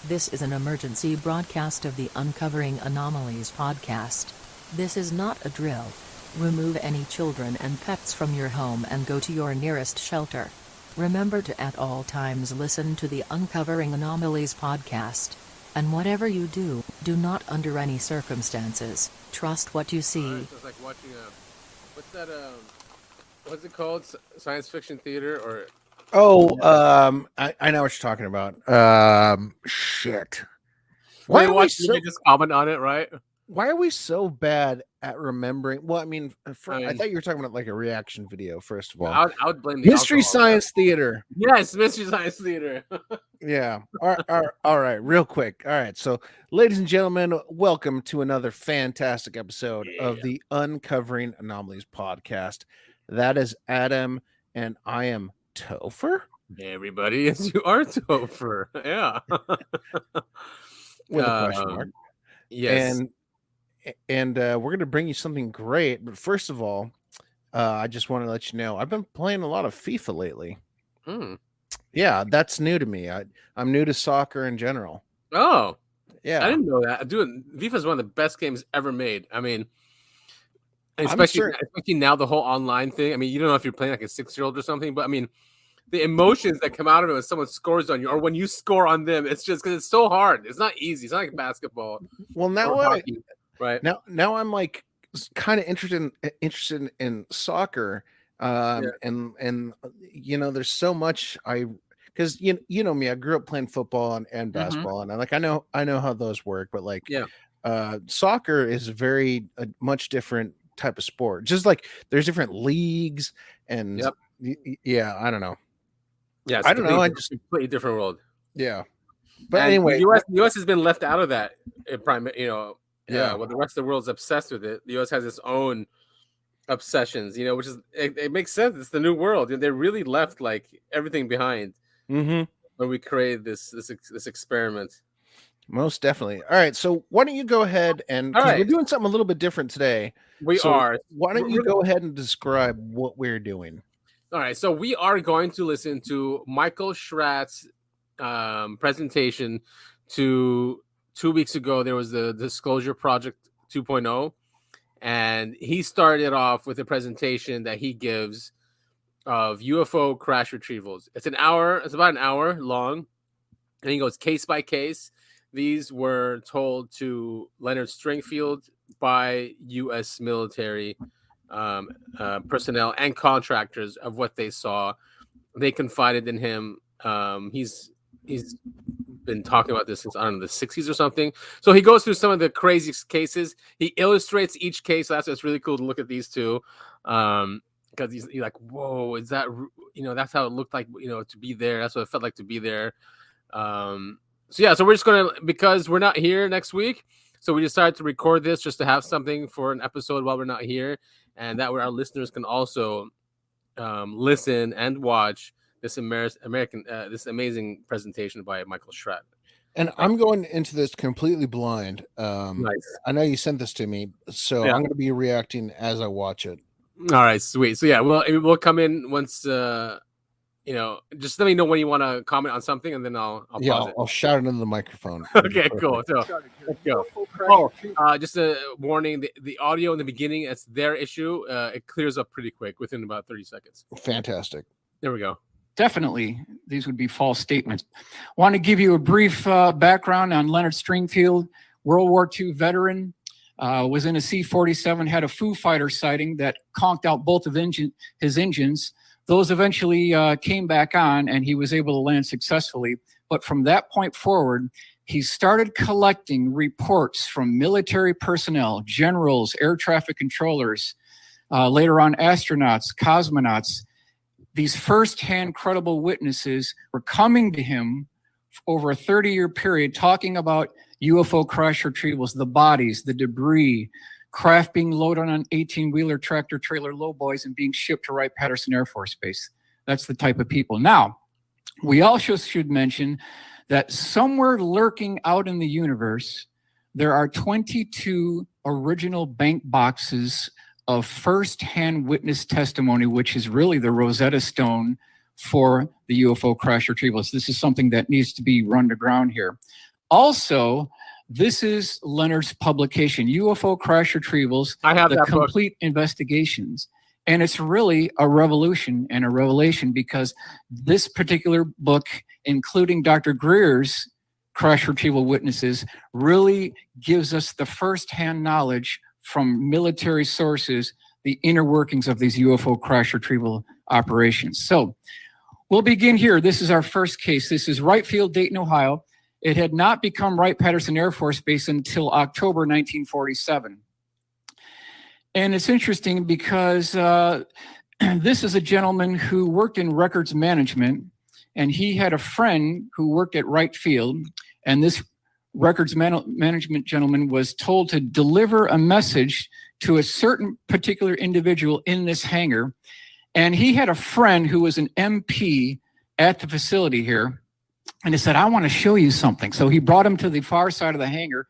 This is an emergency broadcast of the Uncovering Anomalies podcast. This is not a drill. Remove any children and pets from your home and go to your nearest shelter. Remember to at all times listen to the Uncovering Anomalies podcast. And whatever you do, do not under any circumstances trust what you see. So it's like watching what's it called? Science fiction theater or... I know what you're talking about. Shit. Why are we so... just comment on it, right? Why are we so bad at remembering? Well, I mean, I thought you were talking about like a reaction video. First of all, I would blame the Mystery Science Theater. Yes, Mystery Science Theater. Yeah. All right. Real quick. All right. So, ladies and gentlemen, welcome to another fantastic episode of the Uncovering Anomalies podcast. That is Adam, and I am Topher. Hey everybody, yes, you are Topher. Yeah. With a question mark. Yes. And we're going to bring you something great. But first of all, I just want to let you know I've been playing a lot of FIFA lately. Yeah, that's new to me. I'm new to soccer in general. Oh, yeah. I didn't know that. Dude, FIFA is one of the best games ever made. I mean, especially now the whole online thing. I mean, you don't know if you're playing like a 6-year-old or something, but I mean, the emotions that come out of it when someone scores on you or when you score on them, it's just because it's so hard. It's not easy. It's not like basketball. Well, now hockey, right now I'm like kind of interested in soccer, and you know, there's so much because you know me, I grew up playing football and basketball, and I know how those work, but like soccer is a much different type of sport. Just like there's different leagues and I don't know. Yeah, I don't know. I just completely different world. Yeah, but and anyway, the U.S. has been left out of that. Well, the rest of the world's obsessed with it. The U.S. has its own obsessions, which is it makes sense. It's the new world. They really left like everything behind when we created this experiment. Most definitely. All right, so why don't you go ahead and we're doing something a little bit different today. Why don't you go ahead and describe what we're doing? All right, so we are going to listen to Michael Schratt's presentation. 2 weeks ago, there was the Disclosure Project 2.0, and he started off with a presentation that he gives of UFO crash retrievals. It's about an hour long, and he goes case by case. These were told to Leonard Stringfield by U.S. military personnel and contractors of what they saw. They confided in him. He's been talking about this since, I don't know, the 60s or something. So he goes through some of the craziest cases. He illustrates each case. So that's what's really cool to look at these two. Because you're like, whoa, is that, that's how it looked like, to be there. That's what it felt like to be there. So we're just going to, because we're not here next week, so we decided to record this just to have something for an episode while we're not here, and that way our listeners can also listen and watch this this amazing presentation by Michael Schratt. And I'm going into this completely blind. Nice. I know you sent this to me, so I'm going to be reacting as I watch it. All right, sweet. So we'll come in once. Just let me know when you want to comment on something, and then I'll pause it. I'll shout it into the microphone. Okay, cool. So let's go. Just a warning: the audio in the beginning, it's their issue. It clears up pretty quick within about 30 seconds. Fantastic. There we go. Definitely, these would be false statements. Want to give you a brief background on Leonard Stringfield, World War II veteran. Was in a C-47, had a Foo Fighter sighting that conked out both of his engines. Those eventually came back on, and he was able to land successfully. But from that point forward, he started collecting reports from military personnel, generals, air traffic controllers, later on astronauts, cosmonauts. These first-hand credible witnesses were coming to him over a 30-year period, talking about UFO crash retrievals, the bodies, the debris, craft being loaded on 18-wheeler tractor trailer lowboys and being shipped to Wright-Patterson Air Force Base. That's the type of people. Now, we also should mention that somewhere lurking out in the universe, there are 22 original bank boxes of first-hand witness testimony, which is really the Rosetta Stone for the UFO crash retrievals. This is something that needs to be run to ground here. Also, this is Leonard's publication, UFO Crash Retrievals, I have the that book. complete investigations. And it's really a revolution and a revelation, because this particular book, including Dr. Greer's Crash Retrieval Witnesses, really gives us the firsthand knowledge from military sources, the inner workings of these UFO crash retrieval operations. So we'll begin here. This is our first case. This is Wright Field, Dayton, Ohio. It had not become Wright-Patterson Air Force Base until October 1947. And it's interesting because this is a gentleman who worked in records management, and he had a friend who worked at Wright Field, and this records management gentleman was told to deliver a message to a certain particular individual in this hangar. And he had a friend who was an MP at the facility here, and he said, I want to show you something. So he brought him to the far side of the hangar.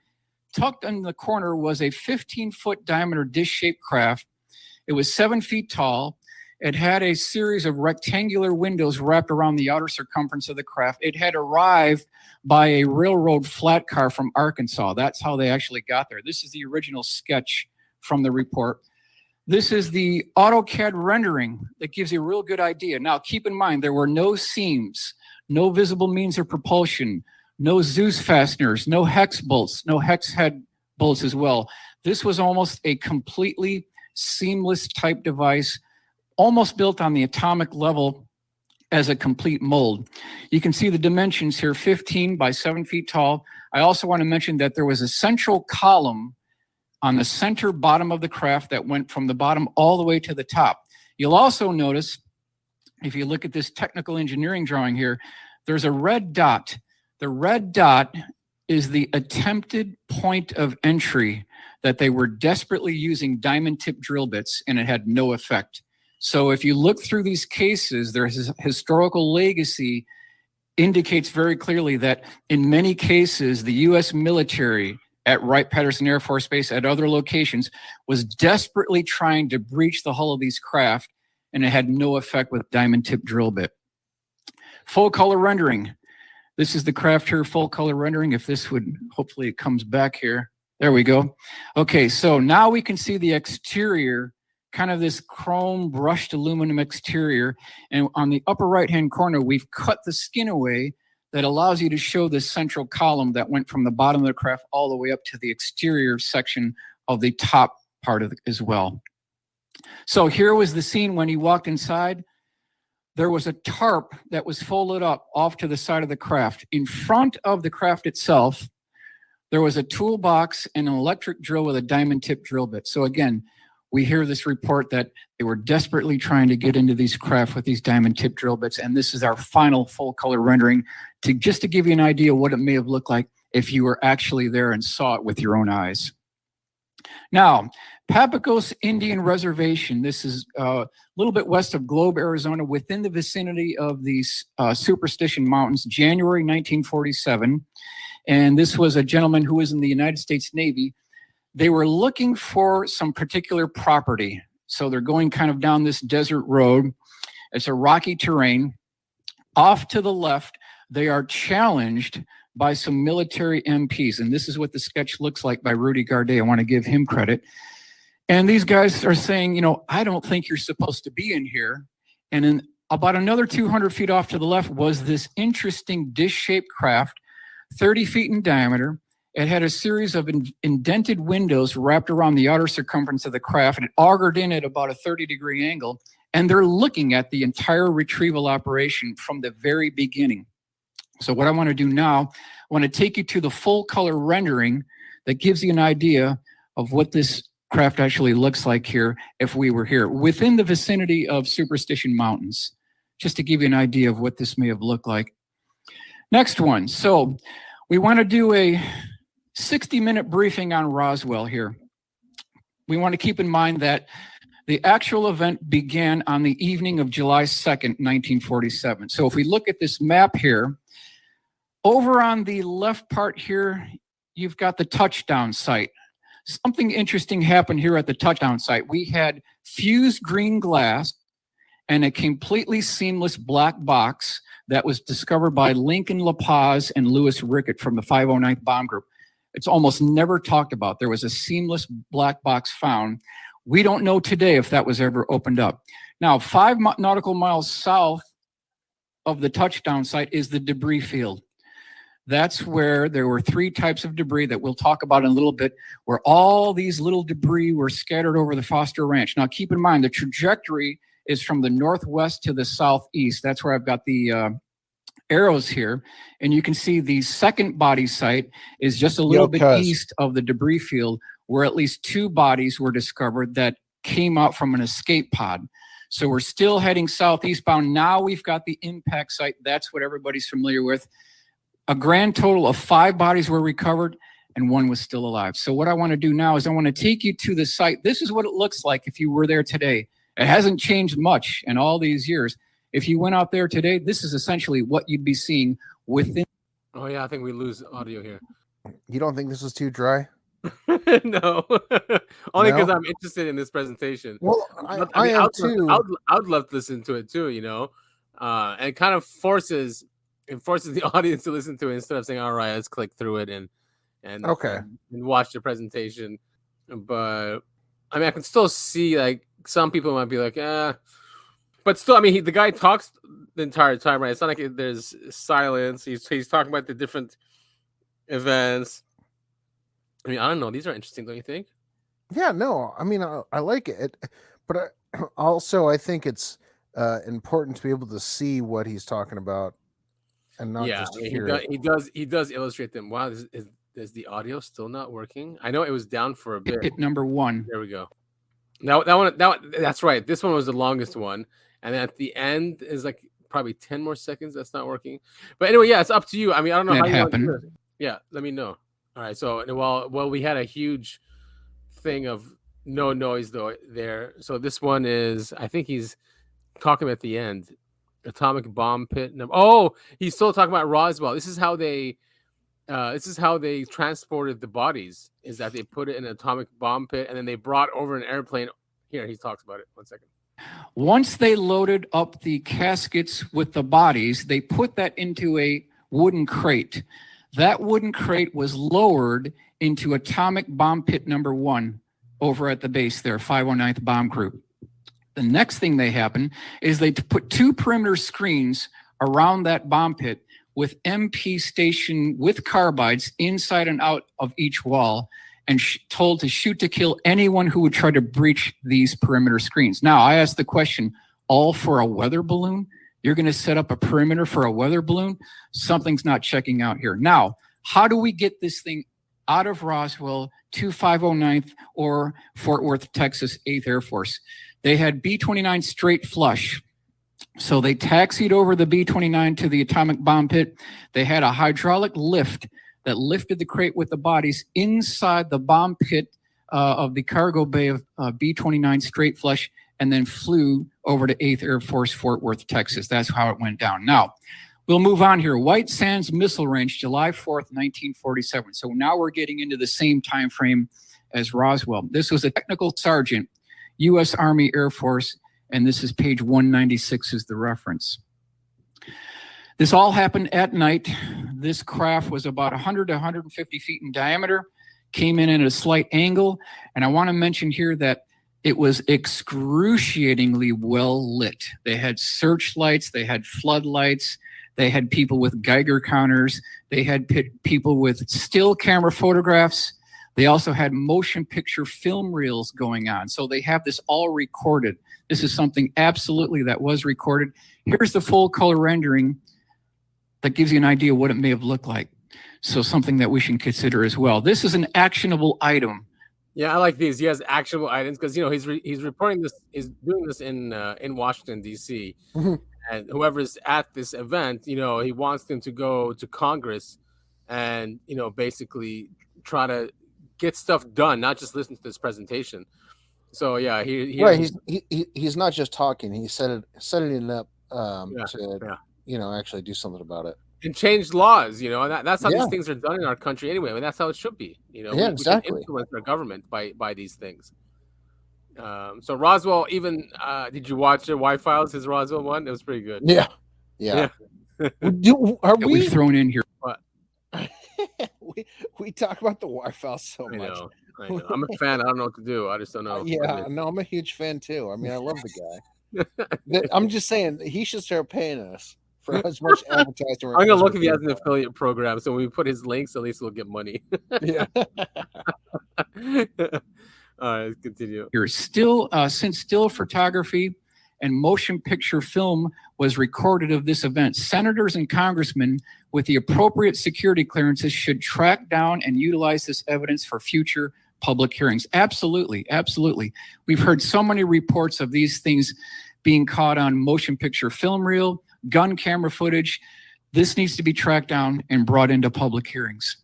Tucked in the corner was a 15-foot diameter dish-shaped craft. It was 7 feet tall. It had a series of rectangular windows wrapped around the outer circumference of the craft. It had arrived by a railroad flat car from Arkansas. That's how they actually got there. This is the original sketch from the report. This is the AutoCAD rendering that gives you a real good idea. Now, keep in mind, there were no seams, no visible means of propulsion, no Zeus fasteners, no hex bolts, no hex head bolts as well. This was almost a completely seamless type device, almost built on the atomic level as a complete mold. You can see the dimensions here, 15 by 7 feet tall. I also want to mention that there was a central column on the center bottom of the craft that went from the bottom all the way to the top. You'll also notice, if you look at this technical engineering drawing here, there's a red dot. The red dot is the attempted point of entry that they were desperately using diamond tip drill bits, and it had no effect. So if you look through these cases, their historical legacy indicates very clearly that in many cases, the U.S. military at Wright-Patterson Air Force Base, at other locations, was desperately trying to breach the hull of these craft, and it had no effect with diamond tip drill bit. Full color rendering. This is the craft here, full color rendering. If this would, hopefully it comes back here. There we go. Okay, so now we can see the exterior, kind of this chrome brushed aluminum exterior. And on the upper right-hand corner, we've cut the skin away that allows you to show this central column that went from the bottom of the craft all the way up to the exterior section of the top part of it as well. So here was the scene when he walked inside. There was a tarp that was folded up off to the side of the craft. In front of the craft itself, there was a toolbox and an electric drill with a diamond tip drill bit. So again, we hear this report that they were desperately trying to get into these craft with these diamond tip drill bits. And this is our final full color rendering just to give you an idea what it may have looked like if you were actually there and saw it with your own eyes. Now, Papagos Indian Reservation. This is a little bit west of Globe, Arizona, within the vicinity of these Superstition Mountains, January 1947. And this was a gentleman who was in the United States Navy. They were looking for some particular property. So they're going kind of down this desert road. It's a rocky terrain. Off to the left, they are challenged by some military MPs. And this is what the sketch looks like by Rudy Gardet. I want to give him credit. And these guys are saying, you know, I don't think you're supposed to be in here. And then about another 200 feet off to the left was this interesting dish-shaped craft, 30 feet in diameter. It had a series of indented windows wrapped around the outer circumference of the craft, and it augured in at about a 30-degree angle. And they're looking at the entire retrieval operation from the very beginning. So what I want to do now, I want to take you to the full color rendering that gives you an idea of what this craft actually looks like here if we were here within the vicinity of Superstition Mountains, just to give you an idea of what this may have looked like. Next one. So we want to do a 60-minute briefing on Roswell here. We want to keep in mind that the actual event began on the evening of July 2nd, 1947. So if we look at this map here, over on the left part here, you've got the touchdown site. Something interesting happened here at the touchdown site. We had fused green glass and a completely seamless black box that was discovered by Lincoln La Paz and Louis Rickett from the 509th Bomb Group. It's almost never talked about. There was a seamless black box found. We don't know today if that was ever opened up. Now, 5 nautical miles south of the touchdown site is the debris field. That's where there were 3 types of debris that we'll talk about in a little bit, where all these little debris were scattered over the Foster Ranch. Now, keep in mind, the trajectory is from the northwest to the southeast. That's where I've got the arrows here. And you can see the second body site is just a little bit east of the debris field, where at least 2 bodies were discovered that came out from an escape pod. So we're still heading southeastbound. Now we've got the impact site. That's what everybody's familiar with. A grand total of 5 bodies were recovered and 1 was still alive. So what I want to do now is I want to take you to the site. This is what it looks like if you were there today. It hasn't changed much in all these years. If you went out there today, this is essentially what you'd be seeing within. Oh yeah, I think we lose audio here. You don't think this is too dry? No, only because I'm interested in this presentation. Well, I am too. I would love to listen to it too, and it kind of forces the audience to listen to it instead of saying, "All right, let's click through it and watch the presentation." But I mean, I can still see like some people might be like, but still, I mean, the guy talks the entire time, right? It's not like there's silence. He's talking about the different events. I mean, I don't know. These are interesting, don't you think? Yeah, no. I mean, I like it, but I think it's important to be able to see what he's talking about and not just hear it. He does illustrate them. Wow, is the audio still not working? I know it was down for a bit. Hit number 1. There we go. Now that's right. This one was the longest one, and then at the end is like probably 10 more seconds. That's not working. But anyway, yeah, it's up to you. I mean, I don't know how you happened. Want to do it. Yeah, let me know. All right, so well, we had a huge thing of no noise though there. So this one is, I think he's talking at the end, atomic bomb pit. Oh, he's still talking about Roswell. This is how they transported the bodies. Is that they put it in an atomic bomb pit and then they brought over an airplane. Here, he talks about it. 1 second. Once they loaded up the caskets with the bodies, they put that into a wooden crate. That wooden crate was lowered into atomic bomb pit number 1 over at the base there, 509th Bomb Group. The next thing they happen is they put 2 perimeter screens around that bomb pit with MP stationed with carbides inside and out of each wall and told to shoot to kill anyone who would try to breach these perimeter screens. Now, I asked the question, all for a weather balloon? You're going to set up a perimeter for a weather balloon? Something's not checking out here. Now, how do we get this thing out of Roswell to 509th or Fort Worth, Texas 8th Air Force? They had B-29 straight flush. So they taxied over the B-29 to the atomic bomb pit. They had a hydraulic lift that lifted the crate with the bodies inside the bomb pit of the cargo bay of B-29 straight flush, and then flew over to 8th Air Force, Fort Worth, Texas. That's how it went down. Now, we'll move on here. White Sands Missile Range, July 4th, 1947. So now we're getting into the same time frame as Roswell. This was a technical sergeant, U.S. Army Air Force, and this is page 196 is the reference. This all happened at night. This craft was about 100 to 150 feet in diameter, came in at a slight angle, and I want to mention here that it was excruciatingly well lit. They had searchlights, they had floodlights, they had people with Geiger counters, they had people with still camera photographs. They also had motion picture film reels going on. So they have this all recorded. This is something absolutely that was recorded. Here's the full color rendering that gives you an idea what it may have looked like. So something that we should consider as well. This is an actionable item. Yeah, I like these. He has actionable items because he's reporting this, is doing this in Washington D.C. Mm-hmm. And whoever's at this event, he wants them to go to Congress and basically try to get stuff done, not just listen to this presentation. So yeah, he's not just talking; he's setting it up to actually do something about it and change laws. And that's how these things are done in our country anyway. I mean, that's how it should be. Exactly. We can influence our government by these things. So Roswell, even did you watch the Y Files? His Roswell one, it was pretty good. Yeah. Are that we've thrown in here. What? we talk about the waterfowl so I much. know. I'm a fan. I don't know what to do. I just don't know. Yeah, no, I'm a huge fan too. I mean, I love the guy. I'm just saying he should start paying us for as much advertising. I'm gonna look if he has an affiliate program. So when we put his links, at least we'll get money. Yeah. All right, let's continue. Here, since still photography and motion picture film was recorded of this event, senators and congressmen with the appropriate security clearances should track down and utilize this evidence for future public hearings. Absolutely, absolutely. We've heard so many reports of these things being caught on motion picture film reel, gun camera footage. This needs to be tracked down and brought into public hearings.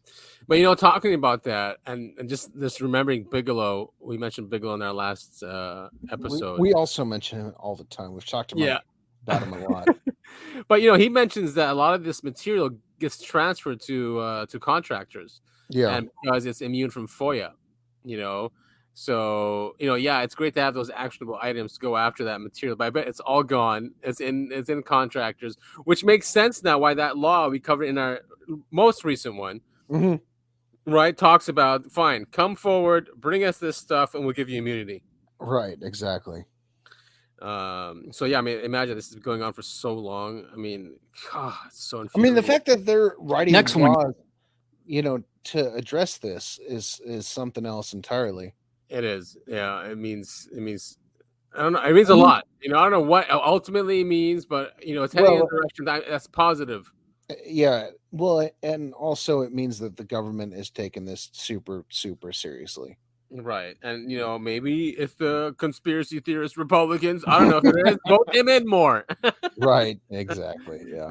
But talking about that and just remembering Bigelow, we mentioned Bigelow in our last episode. We also mention him all the time. We've talked about him a lot. But he mentions that a lot of this material gets transferred to contractors. Yeah, and because it's immune from FOIA. So it's great to have those actionable items to go after that material. But I bet it's all gone. It's in contractors, which makes sense now why that law we covered in our most recent one. Mm-hmm. Right, talks about fine, come forward, bring us this stuff, and we'll give you immunity. Right, exactly. So yeah, I mean, imagine this is going on for so long. I mean, God, it's so. I mean, the fact that they're writing Next laws, to address this is something else entirely. It is, yeah. It means. I don't know. It means a lot. I don't know what ultimately it means, but it's heading in a direction that's positive. Yeah, well, and also it means that the government is taking this super, super seriously. Right, and maybe if the conspiracy theorist Republicans, I don't know if it is, vote him in more. Right, exactly, yeah.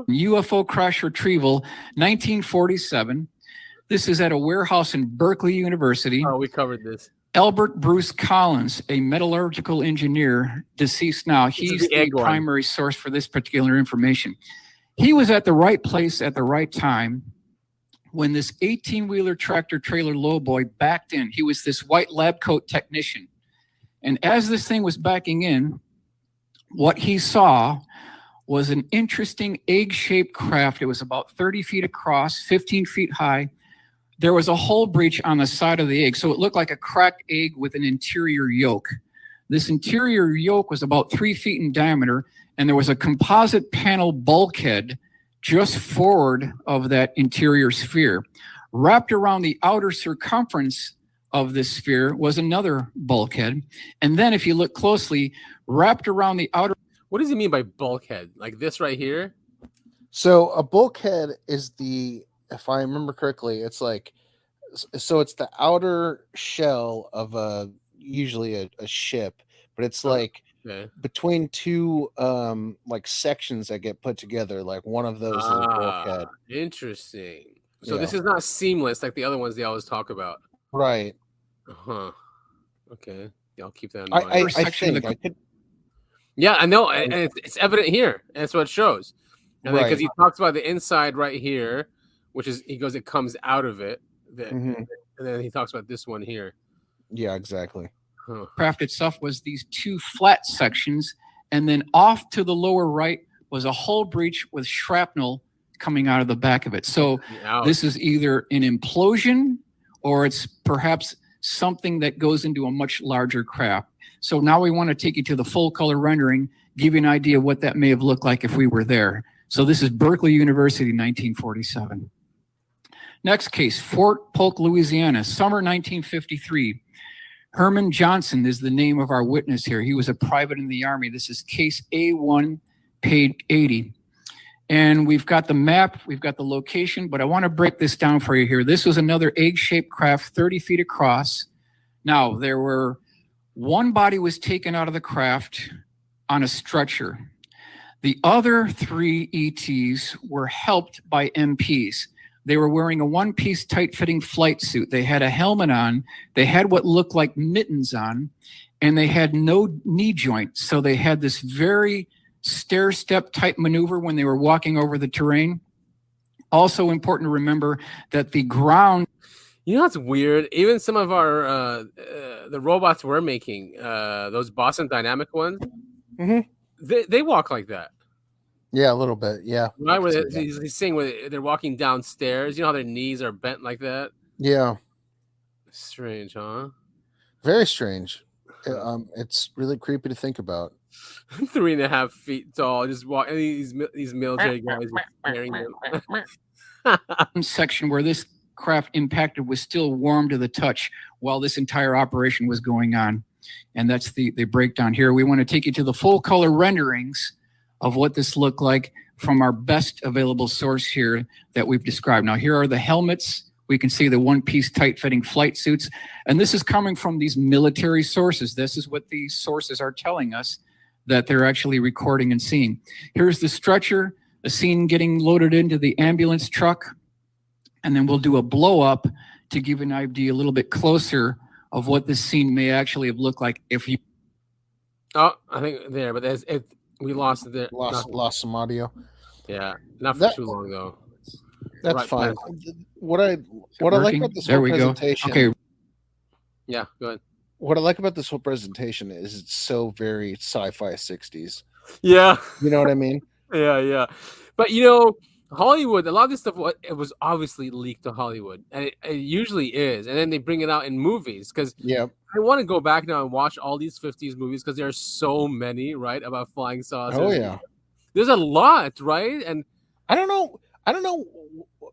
UFO crash retrieval, 1947. This is at a warehouse in Berkeley University. Oh, we covered this. Albert Bruce Collins, a metallurgical engineer, deceased now. He's the primary source for this particular information. He was at the right place at the right time when this 18-wheeler tractor trailer lowboy backed in. He was this white lab coat technician. And as this thing was backing in, what he saw was an interesting egg-shaped craft. It was about 30 feet across, 15 feet high. There was a hole breach on the side of the egg, so it looked like a cracked egg with an interior yolk. This interior yolk was about 3 feet in diameter, and there was a composite panel bulkhead just forward of that interior sphere. Wrapped around the outer circumference of this sphere was another bulkhead. And then if you look closely, wrapped around the outer... What does he mean by bulkhead? Like this right here? So a bulkhead is if I remember correctly, it's like, so it's the outer shell of usually a ship, but it's like between two like sections that get put together, like one of those is a bulkhead. Interesting. So this is not seamless like the other ones they always talk about. Right. Uh-huh. Okay. Yeah, I'll keep that in mind. I think I could. Yeah, I know, and it's evident here. And that's what it shows. And because he talks about the inside right here, which is it comes out of it. And then he talks about this one here. Yeah, exactly. Craft itself was these two flat sections, and then off to the lower right was a hull breach with shrapnel coming out of the back of it. So this is either an implosion or it's perhaps something that goes into a much larger craft. So now we want to take you to the full color rendering, give you an idea of what that may have looked like if we were there. So this is Berkeley University, 1947. Next case, Fort Polk, Louisiana, summer 1953. Herman Johnson is the name of our witness here. He was a private in the Army. This is case A1, page 80. And we've got the map, we've got the location, but I want to break this down for you here. This was another egg-shaped craft, 30 feet across. Now, one body was taken out of the craft on a stretcher. The other three ETs were helped by MPs. They were wearing a one-piece tight-fitting flight suit. They had a helmet on. They had what looked like mittens on, and they had no knee joint. So they had this very stair-step type maneuver when they were walking over the terrain. Also important to remember that the ground... What's weird? Even some of our, the robots we're making, those Boston Dynamic ones, they walk like that. Yeah, a little bit. Yeah. Right, where he's saying where they're walking downstairs. You know how their knees are bent like that? Yeah. Strange, huh? Very strange. It's really creepy to think about. 3.5 feet tall, just walk. And these military guys are carrying them. Section where this craft impacted was still warm to the touch while this entire operation was going on. And that's the breakdown here. We want to take you to the full color renderings of what this looked like from our best available source here that we've described. Now, here are the helmets. We can see the one-piece tight-fitting flight suits. And this is coming from these military sources. This is what these sources are telling us that they're actually recording and seeing. Here's the stretcher, a scene getting loaded into the ambulance truck. And then we'll do a blow-up to give an idea a little bit closer of what this scene may actually have looked like if you... Oh, I think there, but we lost it. Lost some audio. Yeah, not for too long though. That's fine. What I like about this whole presentation. Okay. Yeah, go ahead. What I like about this whole presentation is it's so very sci-fi 60s. Yeah. You know what I mean? Yeah. But Hollywood, a lot of this stuff, it was obviously leaked to Hollywood, and it usually is, and then they bring it out in movies because I want to go back now and watch all these 50s movies because there are so many, right, about flying saucers. Oh yeah, there's a lot, right? And I don't know.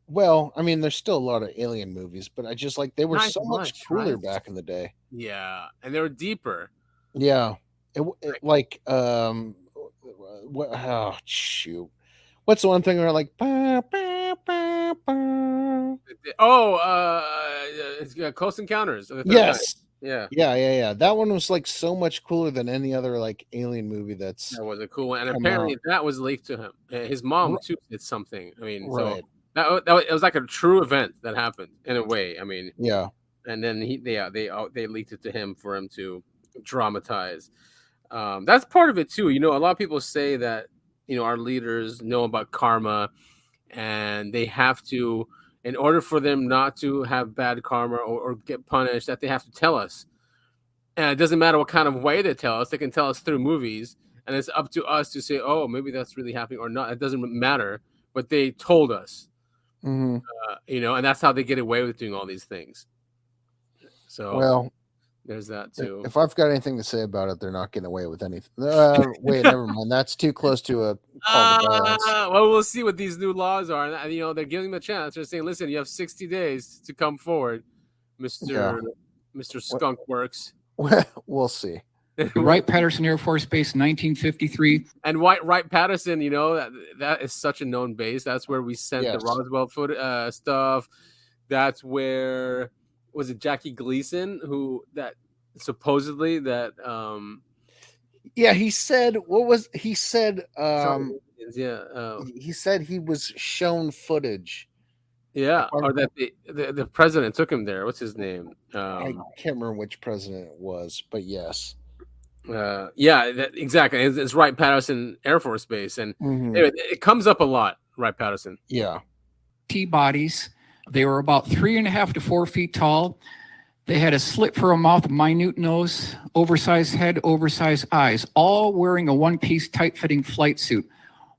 Well, I mean, there's still a lot of alien movies, but I just they were so much cooler back in the day. Yeah, and they were deeper. Yeah, oh shoot. What's the one thing where it's Close Encounters. Yes. Yeah. That one was so much cooler than any other alien movie. That was a cool one, and apparently that was leaked to him. His mom too did something. I mean, so it was like a true event that happened in a way. I mean, yeah. And then they leaked it to him for him to dramatize. That's part of it too. A lot of people say that our leaders know about karma, and they have to, in order for them not to have bad karma or get punished, that they have to tell us. And it doesn't matter what kind of way they tell us; they can tell us through movies, and it's up to us to say, "Oh, maybe that's really happening or not." It doesn't matter, but they told us, and that's how they get away with doing all these things. So, there's that too. If I've got anything to say about it, they're not getting away with anything. Wait, never mind. That's too close to a call to violence. Well, we'll see what these new laws are. And, they're giving them a chance. They're saying, listen, you have 60 days to come forward, Mr. Skunk Works. We'll see. Wright-Patterson Air Force Base, 1953. And Wright-Patterson, that is such a known base. That's where we sent the Roswell stuff. That's where... Was it Jackie Gleason that supposedly that he said he said he said he was shown footage. Yeah, or that the president took him there. What's his name? I can't remember which president it was, but yes. Exactly. It's Wright-Patterson Air Force Base, and anyway, it comes up a lot. Wright-Patterson. Yeah. T-bodies. They were about 3.5 to 4 feet tall. They had a slit for a mouth, minute nose, oversized head, oversized eyes, all wearing a one-piece tight-fitting flight suit.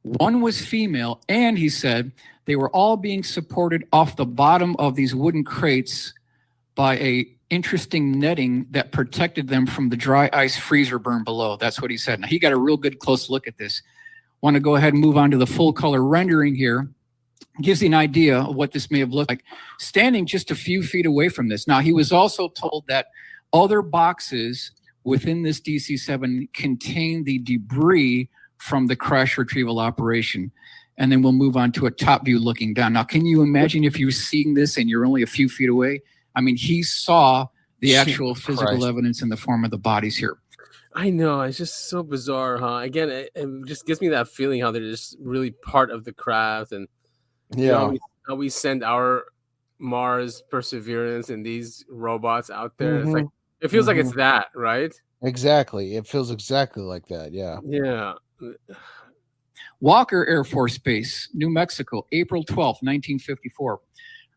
One was female, and he said they were all being supported off the bottom of these wooden crates by a interesting netting that protected them from the dry ice freezer burn below. That's what he said. Now, he got a real good close look at this. Want to go ahead and move on to the full color rendering here. Gives you an idea of what this may have looked like standing just a few feet away from this. Now, he was also told that other boxes within this DC-7 contain the debris from the crash retrieval operation. And then we'll move on to a top view looking down. Now, can you imagine if you're seeing this and you're only a few feet away? I mean, he saw the actual physical evidence in the form of the bodies here. I know. It's just so bizarre, huh? Again, it just gives me that feeling how they're just really part of the craft. And how we send our Mars Perseverance and these robots out there. It's like it feels like it's that, right? Exactly. It feels exactly like that. Yeah. Yeah. Walker Air Force Base, New Mexico, April 12th, 1954.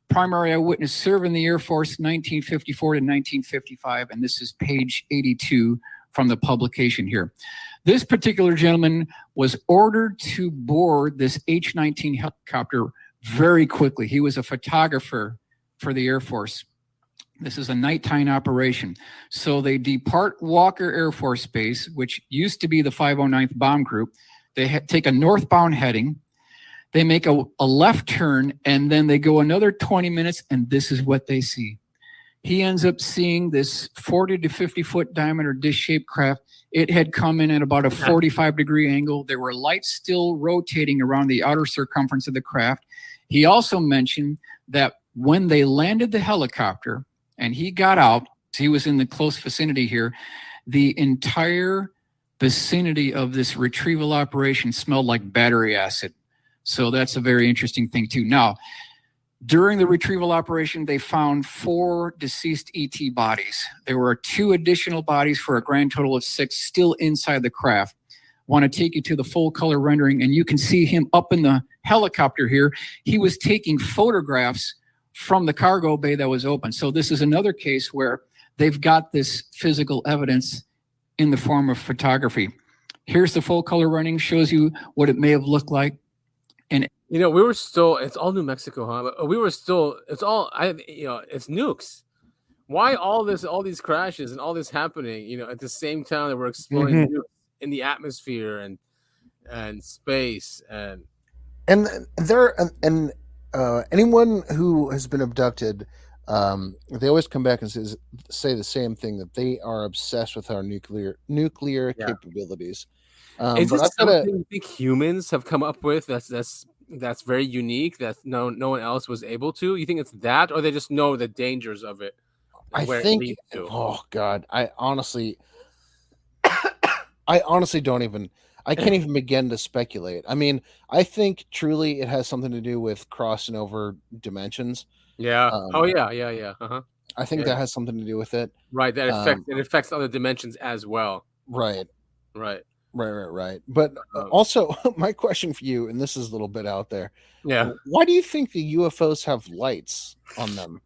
Primary eyewitness served in the Air Force 1954 to 1955, and this is page 82 from the publication here. This particular gentleman was ordered to board this H-19 helicopter very quickly. He was a photographer for the Air Force. This is a nighttime operation. So they depart Walker Air Force Base, which used to be the 509th Bomb Group. They take a northbound heading. They make a left turn, and then they go another 20 minutes, and this is what they see. He ends up seeing this 40 to 50 foot diameter dish-shaped craft. It had come in at about a 45-degree angle. There were lights still rotating around the outer circumference of the craft. He also mentioned that when they landed the helicopter and he got out, he was in the close vicinity here, the entire vicinity of this retrieval operation smelled like battery acid. So that's a very interesting thing too. Now, during the retrieval operation, they found 4 deceased ET bodies. There were 2 additional bodies for a grand total of 6 still inside the craft. Want to take you to the full color rendering, and you can see him up in the helicopter here. He was taking photographs from the cargo bay that was open. So this is another case where they've got this physical evidence in the form of photography. Here's the full color rendering, shows you what it may have looked like. And we were still, it's all New Mexico, huh? But we were still, it's all, it's nukes. Why all these crashes and all this happening, at the same time that we're exploding nukes in the atmosphere and space and anyone who has been abducted, they always come back and say the same thing, that they are obsessed with our nuclear capabilities. Is this something you think humans have come up with that's very unique, that no one else was able to? You think it's that, or they just know the dangers of it? I think. Oh God, I honestly don't even. I can't even begin to speculate. I mean, I think truly it has something to do with crossing over dimensions. Yeah. Yeah. I think that has something to do with it. Right. That affects other dimensions as well. Right. Right. But also, my question for you, and this is a little bit out there. Yeah. Why do you think the UFOs have lights on them?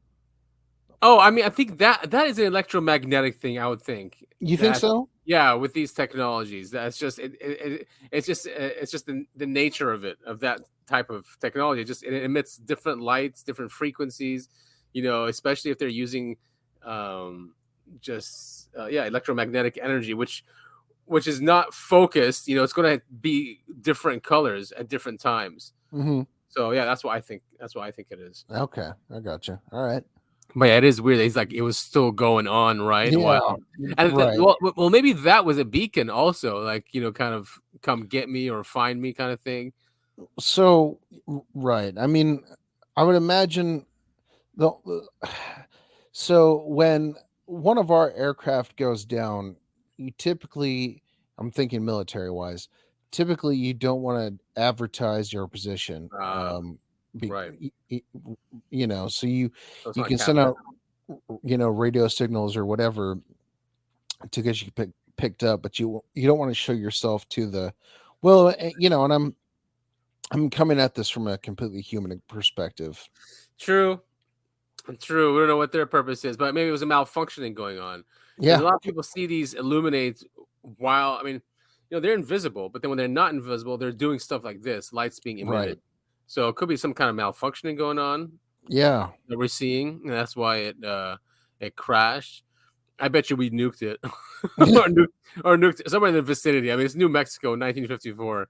Oh, I mean, I think that is an electromagnetic thing. I would think. You think so? Yeah, with these technologies, that's just it's just the nature of it, of that type of technology. It emits different lights, different frequencies. Especially if they're using electromagnetic energy, which is not focused. It's going to be different colors at different times. Mm-hmm. So yeah, that's what I think. That's what I think it is. Okay, I got you. All right. But yeah, it is weird. It's like it was still going on, right? Yeah. Wow. And right. Well, maybe that was a beacon also, like, kind of come get me or find me kind of thing. So, right. I mean, I would imagine so when one of our aircraft goes down, you typically, I'm thinking military wise, typically you don't want to advertise your position. Right. So you can send out, radio signals or whatever to get you picked up, but you don't want to show yourself to the, and I'm coming at this from a completely human perspective. True. We don't know what their purpose is, but maybe it was a malfunctioning going on. Yeah. A lot of people see these illuminate while, I mean, they're invisible, but then when they're not invisible, they're doing stuff like this, lights being emitted. Right. So it could be some kind of malfunctioning going on. Yeah. That we're seeing. And that's why it crashed. I bet you we nuked it. or nuked somewhere in the vicinity. I mean, it's New Mexico, 1954.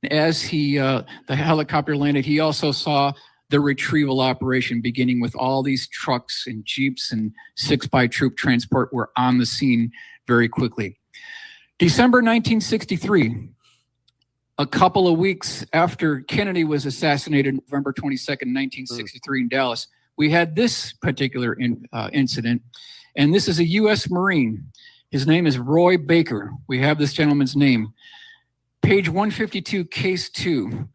As the helicopter landed, he also saw the retrieval operation beginning with all these trucks and jeeps and 6x troop transport were on the scene very quickly. December 1963. A couple of weeks after Kennedy was assassinated, November 22nd, 1963 in Dallas, we had this particular incident, and this is a U.S. Marine. His name is Roy Baker. We have this gentleman's name. Page 152, case 2.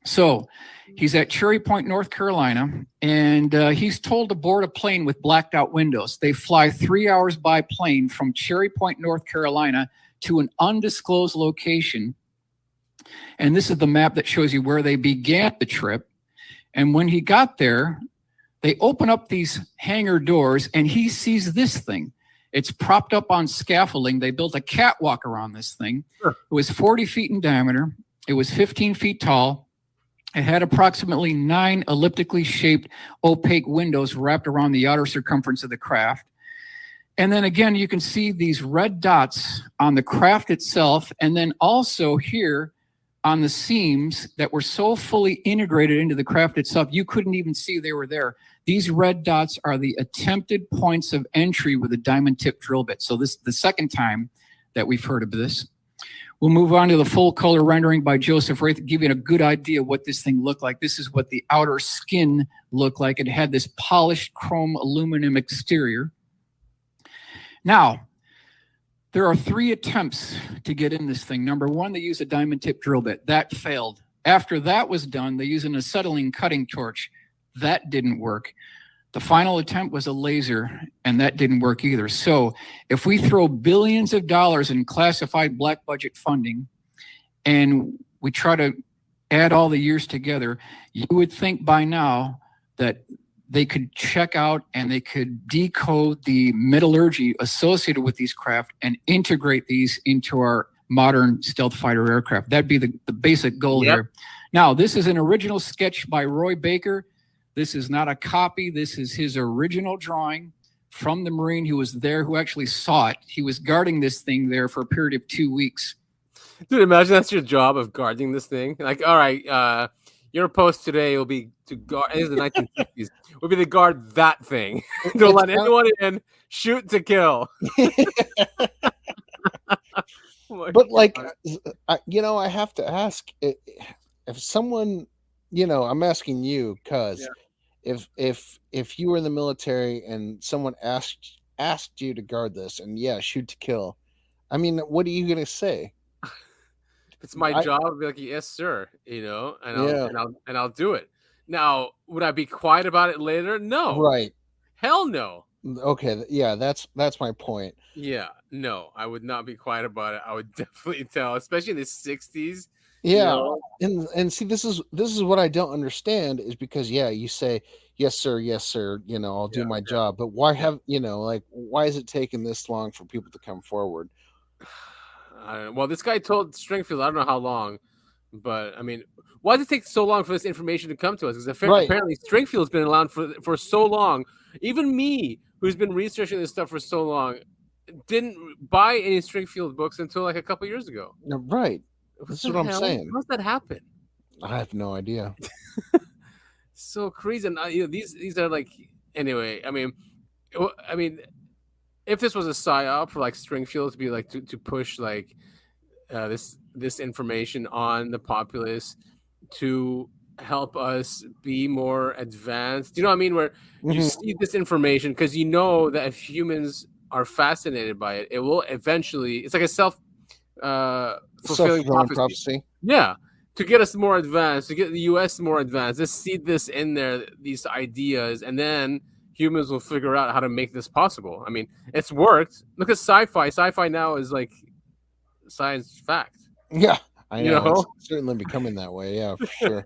So he's at Cherry Point, North Carolina, and he's told to board a plane with blacked out windows. They fly 3 hours by plane from Cherry Point, North Carolina to an undisclosed location. And this is the map that shows you where they began the trip. And when he got there, they open up these hangar doors and he sees this thing. It's propped up on scaffolding. They built a catwalk around this thing. Sure. It was 40 feet in diameter. It was 15 feet tall. It had approximately 9 elliptically shaped opaque windows wrapped around the outer circumference of the craft. And then again, you can see these red dots on the craft itself, and then also here on the seams that were so fully integrated into the craft itself, you couldn't even see they were there. These red dots are the attempted points of entry with a diamond tip drill bit. So this is the second time that we've heard of this. We'll move on to the full color rendering by Joseph Wraith, giving a good idea what this thing looked like. This is what the outer skin looked like. It had this polished chrome aluminum exterior. Now, there are 3 attempts to get in this thing. Number 1, they use a diamond tip drill bit. That failed. After that was done, they used an acetylene cutting torch. That didn't work. The final attempt was a laser, and that didn't work either. So if we throw billions of dollars in classified black budget funding and we try to add all the years together, you would think by now that they could check out and they could decode the metallurgy associated with these craft and integrate these into our modern stealth fighter aircraft. That'd be the basic goal here. Now, this is an original sketch by Roy Baker. This is not a copy. This is his original drawing from the Marine who was there, who actually saw it. He was guarding this thing there for a period of 2 weeks. Dude, imagine that's your job of guarding this thing. Like, all right, your post today will be to guard. This is the 1950s. Will be to guard that thing. Don't let anyone in. Shoot to kill. But like, I have to ask if someone, I'm asking you because if you were in the military and someone asked you to guard this and shoot to kill, I mean, what are you gonna say? It's my job. I'll be like, yes, sir. And I'll do it. Now, would I be quiet about it later? No. Right. Hell no. Okay. Yeah, that's my point. Yeah. No, I would not be quiet about it. I would definitely tell, especially in the 60s. Yeah. And see, this is what I don't understand is because you say, yes, sir, I'll do my job. But why why is it taking this long for people to come forward? I don't know. Well, this guy told Stringfield, I don't know how long, but I mean, why does it take so long for this information to come to us? Because apparently Stringfield's been around for so long. Even me, who's been researching this stuff for so long, didn't buy any Stringfield books until like a couple years ago. Right. That's what I'm saying. How does that happen? I have no idea. So crazy. And these are like, anyway, I mean, if this was a psyop for like Stringfield to be like to push like this information on the populace to help us be more advanced, do you know what I mean? Where you see this information because you know that if humans are fascinated by it, it will eventually. It's like a self-fulfilling prophecy. Yeah, to get us more advanced, to get the U.S. more advanced. Just seed this in there, these ideas, and then humans will figure out how to make this possible. I mean, it's worked. Look at sci-fi. Sci-fi now is like science fact. Yeah, I know. It's certainly becoming that way. Yeah, for sure.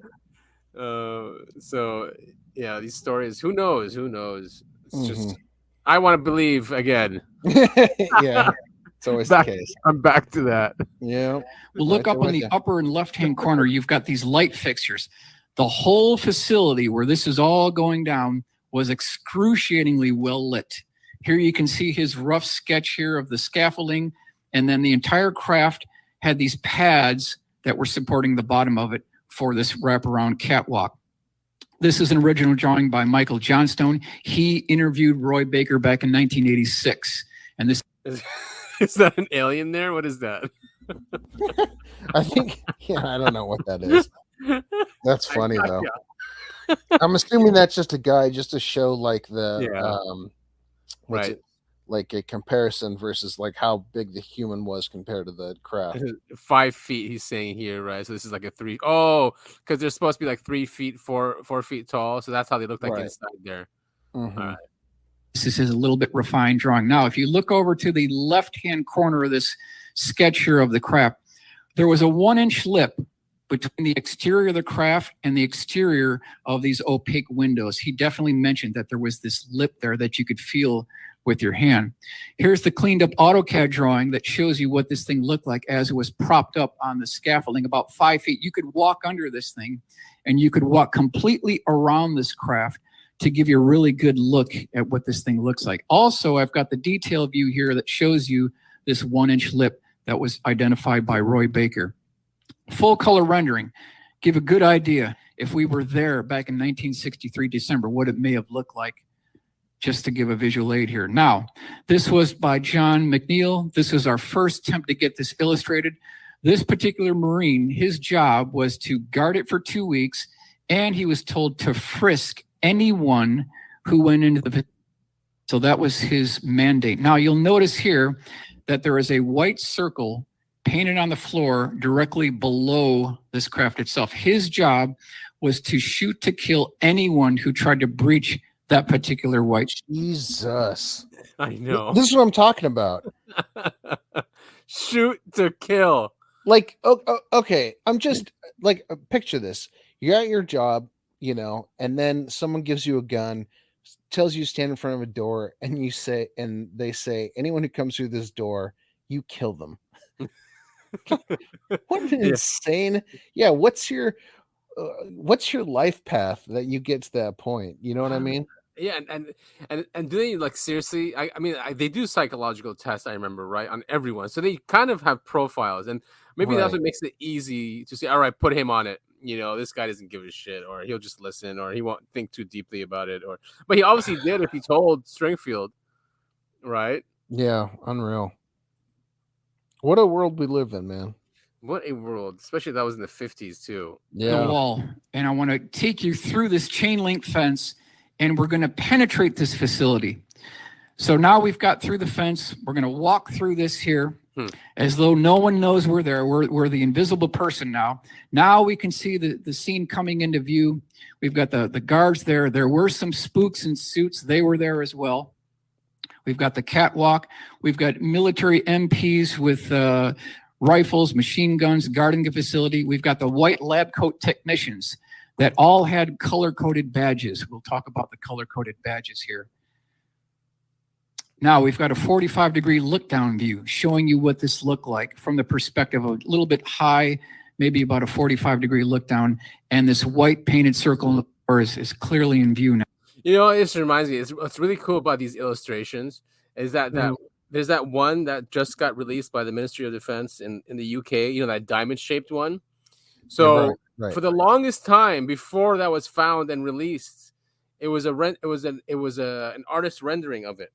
So yeah, these stories. Who knows? It's just. I want to believe again. Yeah, it's always the case. I'm back to that. Yeah. Well, look up in the upper and left-hand corner. You've got these light fixtures. The whole facility where this is all going down was excruciatingly well lit. Here you can see his rough sketch here of the scaffolding, and then the entire craft had these pads that were supporting the bottom of it for this wraparound catwalk. This is an original drawing by Michael Johnstone. He interviewed Roy Baker back in 1986. And this is that an alien there? What is that? I think, I don't know what that is. That's funny though. I'm assuming that's just a guy just to show like the like a comparison versus like how big the human was compared to the craft. 5 feet, he's saying here, right? So this is like a 3. Oh, because they're supposed to be like 3 feet, 4 feet tall. So that's how they look like inside there. All right. This is a little bit refined drawing. Now, if you look over to the left-hand corner of this sketch here of the craft, there was a 1-inch lip between the exterior of the craft and the exterior of these opaque windows. He definitely mentioned that there was this lip there that you could feel with your hand. Here's the cleaned up AutoCAD drawing that shows you what this thing looked like as it was propped up on the scaffolding about 5 feet. You could walk under this thing and you could walk completely around this craft to give you a really good look at what this thing looks like. Also, I've got the detail view here that shows you this 1-inch lip that was identified by Roy Baker. Full color rendering. Give a good idea if we were there back in 1963 December, what it may have looked like, just to give a visual aid here. Now, this was by John McNeil. This was our first attempt to get this illustrated. This particular Marine, his job was to guard it for 2 weeks, and he was told to frisk anyone who went into the, so that was his mandate. Now, you'll notice here that there is a white circle painted on the floor directly below this craft itself. His job was to shoot to kill anyone who tried to breach that particular white. Jesus. I know. This is what I'm talking about. Shoot to kill. Like, okay, I'm just like, picture this. You're at your job, you know, and then someone gives you a gun, tells you to stand in front of a door, and they say, anyone who comes through this door, you kill them. What an insane. Yeah, what's your life path that you get to that point? You know what I mean? Yeah, and do they, like, seriously? I mean, they do psychological tests, I remember, right, on everyone. So they kind of have profiles, and maybe that's what makes it easy to say, all right, put him on it. You know, this guy doesn't give a shit, or he'll just listen, or he won't think too deeply about it, but he obviously did if he told Stringfield, right? Yeah, unreal. What a world we live in, man. What a world, especially that was in the 50s too. Yeah. The wall. And I want to take you through this chain link fence, and we're going to penetrate this facility. So now we've got through the fence. We're going to walk through this here as though no one knows we're there. We're the invisible person now. Now we can see the scene coming into view. We've got the guards there. There were some spooks in suits. They were there as well. We've got the catwalk. We've got military MPs with rifles, machine guns guarding the facility. We've got the white lab coat technicians that all had color-coded badges. We'll talk about the color-coded badges here. Now we've got a 45-degree look-down view showing you what this looked like from the perspective of a little bit high, maybe about a 45-degree look-down, and this white painted circle is clearly in view now. You know, it just reminds me, what's really cool about these illustrations is that there's that one that just got released by the Ministry of Defense in the UK, you know, that diamond-shaped one. So right. For the longest time before that was found and released, it was an artist rendering of it.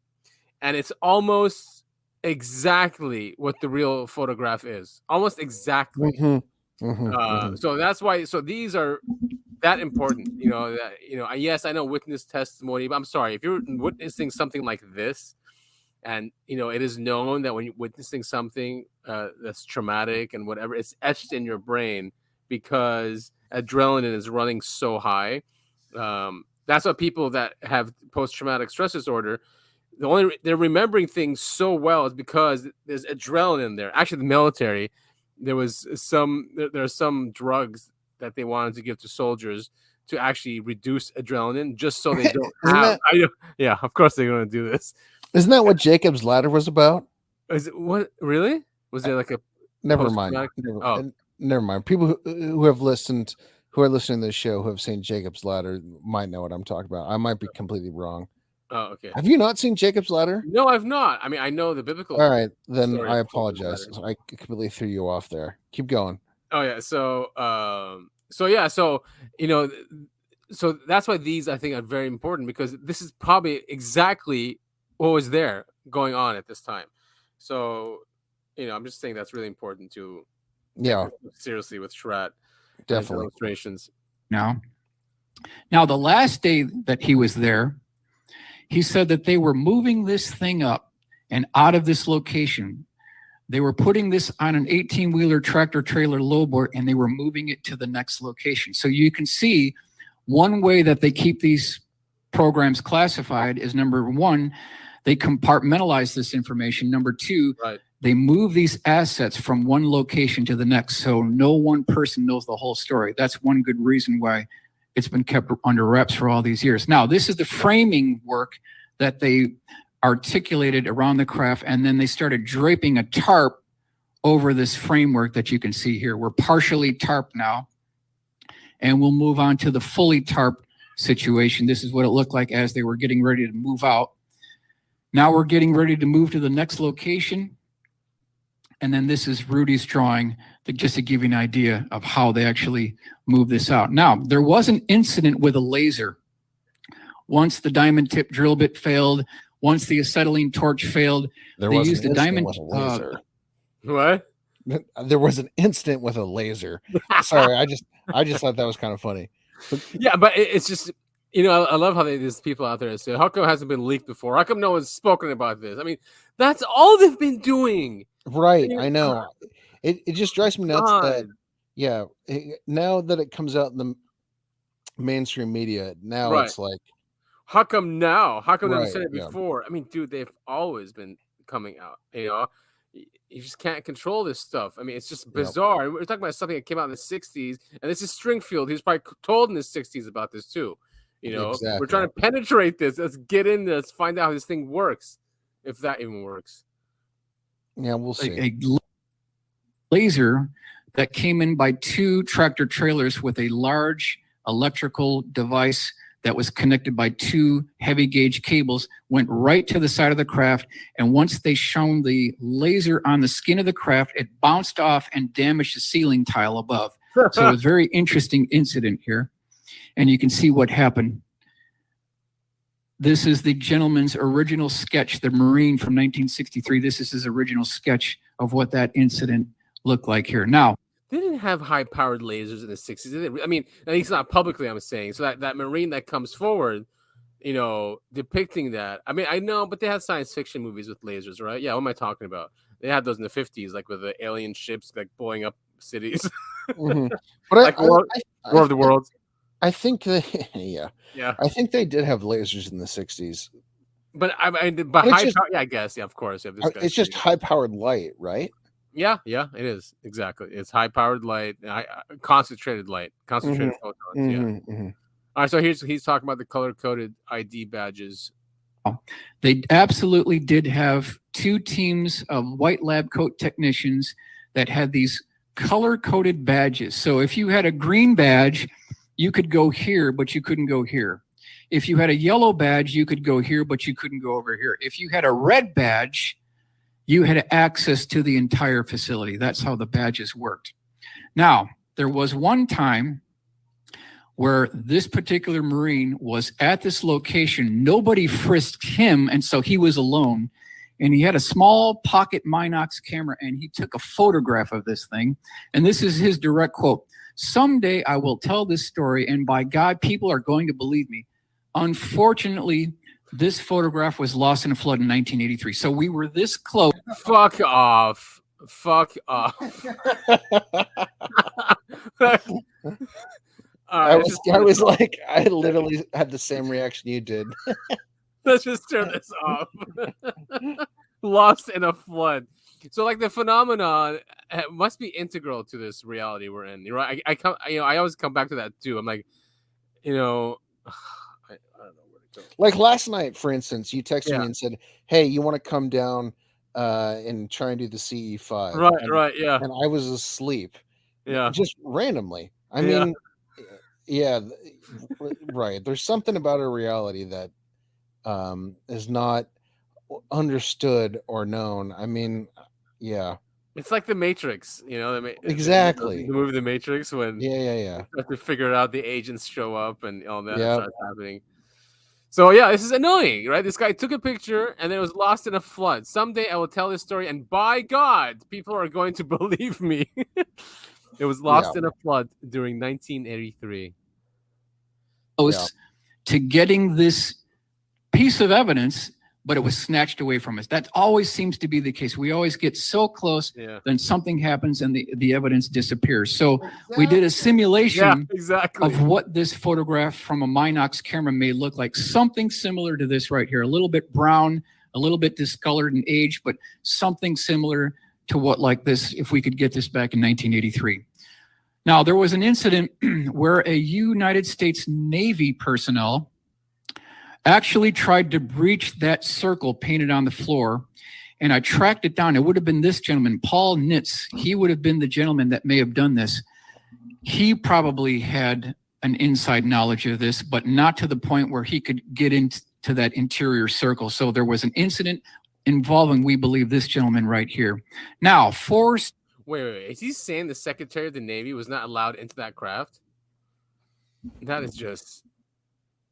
And it's almost exactly what the real photograph is. Almost exactly. So that's why, so these are that important, you know, yes, I know witness testimony, but I'm sorry, if you're witnessing something like this, and, you know, it is known that when you're witnessing something that's traumatic and whatever, it's etched in your brain because adrenaline is running so high. That's what people that have post-traumatic stress disorder, they're remembering things so well is because there's adrenaline there. Actually, the military, there are some drugs that they wanted to give to soldiers to actually reduce adrenaline, just so they don't have. Yeah, of course they're going to do this. Isn't that what Jacob's Ladder was about? Is it what really? Was there like a? Never mind. Never mind. People who are listening to this show who have seen Jacob's Ladder might know what I'm talking about. I might be completely wrong. Oh, okay. Have you not seen Jacob's Ladder? No, I've not. I mean, I know the biblical. All right, then I apologize. I completely threw you off there. Keep going. Oh yeah. So you know, so that's why these I think are very important, because this is probably exactly what was there going on at this time. So, you know, I'm just saying that's really important to seriously with Schratt. Definitely. Illustrations. Now the last day that he was there, he said that they were moving this thing up and out of this location. They were putting this on an 18-wheeler tractor trailer lowboard, and they were moving it to the next location. So you can see one way that they keep these programs classified is, number one, they compartmentalize this information. Number two, they move these assets from one location to the next, so no one person knows the whole story. That's one good reason why it's been kept under wraps for all these years. Now, this is the framing work that they articulated around the craft, and then they started draping a tarp over this framework that you can see here. We're partially tarped now, and we'll move on to the fully tarped situation. This is what it looked like as they were getting ready to move out. Now we're getting ready to move to the next location. And then this is Rudy's drawing, just to give you an idea of how they actually move this out. Now, there was an incident with a laser. Once the diamond tip drill bit failed, once the acetylene torch failed, they used the diamond laser. What? There was an incident with a laser. Sorry, I just thought that was kind of funny. Yeah, but it's just, you know, I love how there's people out there that say, how come it hasn't been leaked before? How come no one's spoken about this? I mean, that's all they've been doing. Right, I know. It just drives me nuts that, yeah, now that it comes out in the mainstream media, now it's like, how come now? How come they Right, said it yeah. before? I mean, dude, they've always been coming out. You know, you just can't control this stuff. I mean, it's just bizarre. And we're talking about something that came out in the 60s, and this is Stringfield. He was probably told in the 60s about this too. You know, Exactly. we're trying to penetrate this. Let's get in this, find out how this thing works, if that even works. Yeah, we'll see. A laser that came in by 2 tractor trailers with a large electrical device that was connected by 2 heavy gauge cables, went right to the side of the craft. And once they shone the laser on the skin of the craft, it bounced off and damaged the ceiling tile above. So it was a very interesting incident here. And you can see what happened. This is the gentleman's original sketch, the Marine from 1963. This is his original sketch of what that incident looked like here. Now, they didn't have high-powered lasers in the 60s. Did they? I mean, at least not publicly, I'm saying. So that Marine that comes forward, you know, depicting that. I mean, I know, but they had science fiction movies with lasers, right? Yeah, what am I talking about? They had those in the 50s, like with the alien ships like blowing up cities. Mm-hmm. But like War of the Worlds. I think they, yeah, I think they did have lasers in the 60s. But high power, yeah, I guess, yeah, of course. It's just high-powered light, right? Yeah, it is exactly. It's high-powered light, concentrated photons. All right, so he's talking about the color-coded ID badges. They absolutely did have 2 teams of white lab coat technicians that had these color-coded badges. So if you had a green badge, you could go here, but you couldn't go here. If you had a yellow badge, you could go here, but you couldn't go over here. If you had a red badge, you had access to the entire facility. That's how the badges worked. Now, there was one time where this particular Marine was at this location. Nobody frisked him, and so he was alone. And he had a small pocket Minox camera, and he took a photograph of this thing. And this is his direct quote. "Someday I will tell this story, and by God, people are going to believe me. Unfortunately, this photograph was lost in a flood in 1983. So we were this close." Fuck off. I literally had the same reaction you did. Let's just turn this off. Lost in a flood. So, like, the phenomenon must be integral to this reality we're in. Right? I always come back to that too. I'm like, you know, I don't know where to go. Like last night, for instance, you texted me and said, "Hey, you want to come down and try and do the CE5?" Right, yeah. And I was asleep. Yeah, just randomly. I mean, yeah, right. There's something about a reality that is not understood or known. I mean, yeah, it's like the Matrix, you know. Exactly. The movie The Matrix, when yeah, you have to figure it out, the agents show up and all that starts happening. So yeah, this is annoying, right? This guy took a picture and then it was lost in a flood. Someday I will tell this story, and by God, people are going to believe me. It was lost in a flood during 1983. Close to getting this piece of evidence, but it was snatched away from us. That always seems to be the case. We always get so close, then something happens and the evidence disappears. So we did a simulation of what this photograph from a Minox camera may look like. Something similar to this right here. A little bit brown, a little bit discolored in age, but something similar to what like this, if we could get this back in 1983. Now, there was an incident where a United States Navy personnel actually tried to breach that circle painted on the floor. And I tracked it down. It would have been this gentleman, Paul Nitz. He would have been the gentleman that may have done this. He probably had an inside knowledge of this, but not to the point where he could get into that interior circle. So there was an incident involving, we believe, this gentleman right here. Now, Wait. Is he saying the Secretary of the Navy was not allowed into that craft? That is just,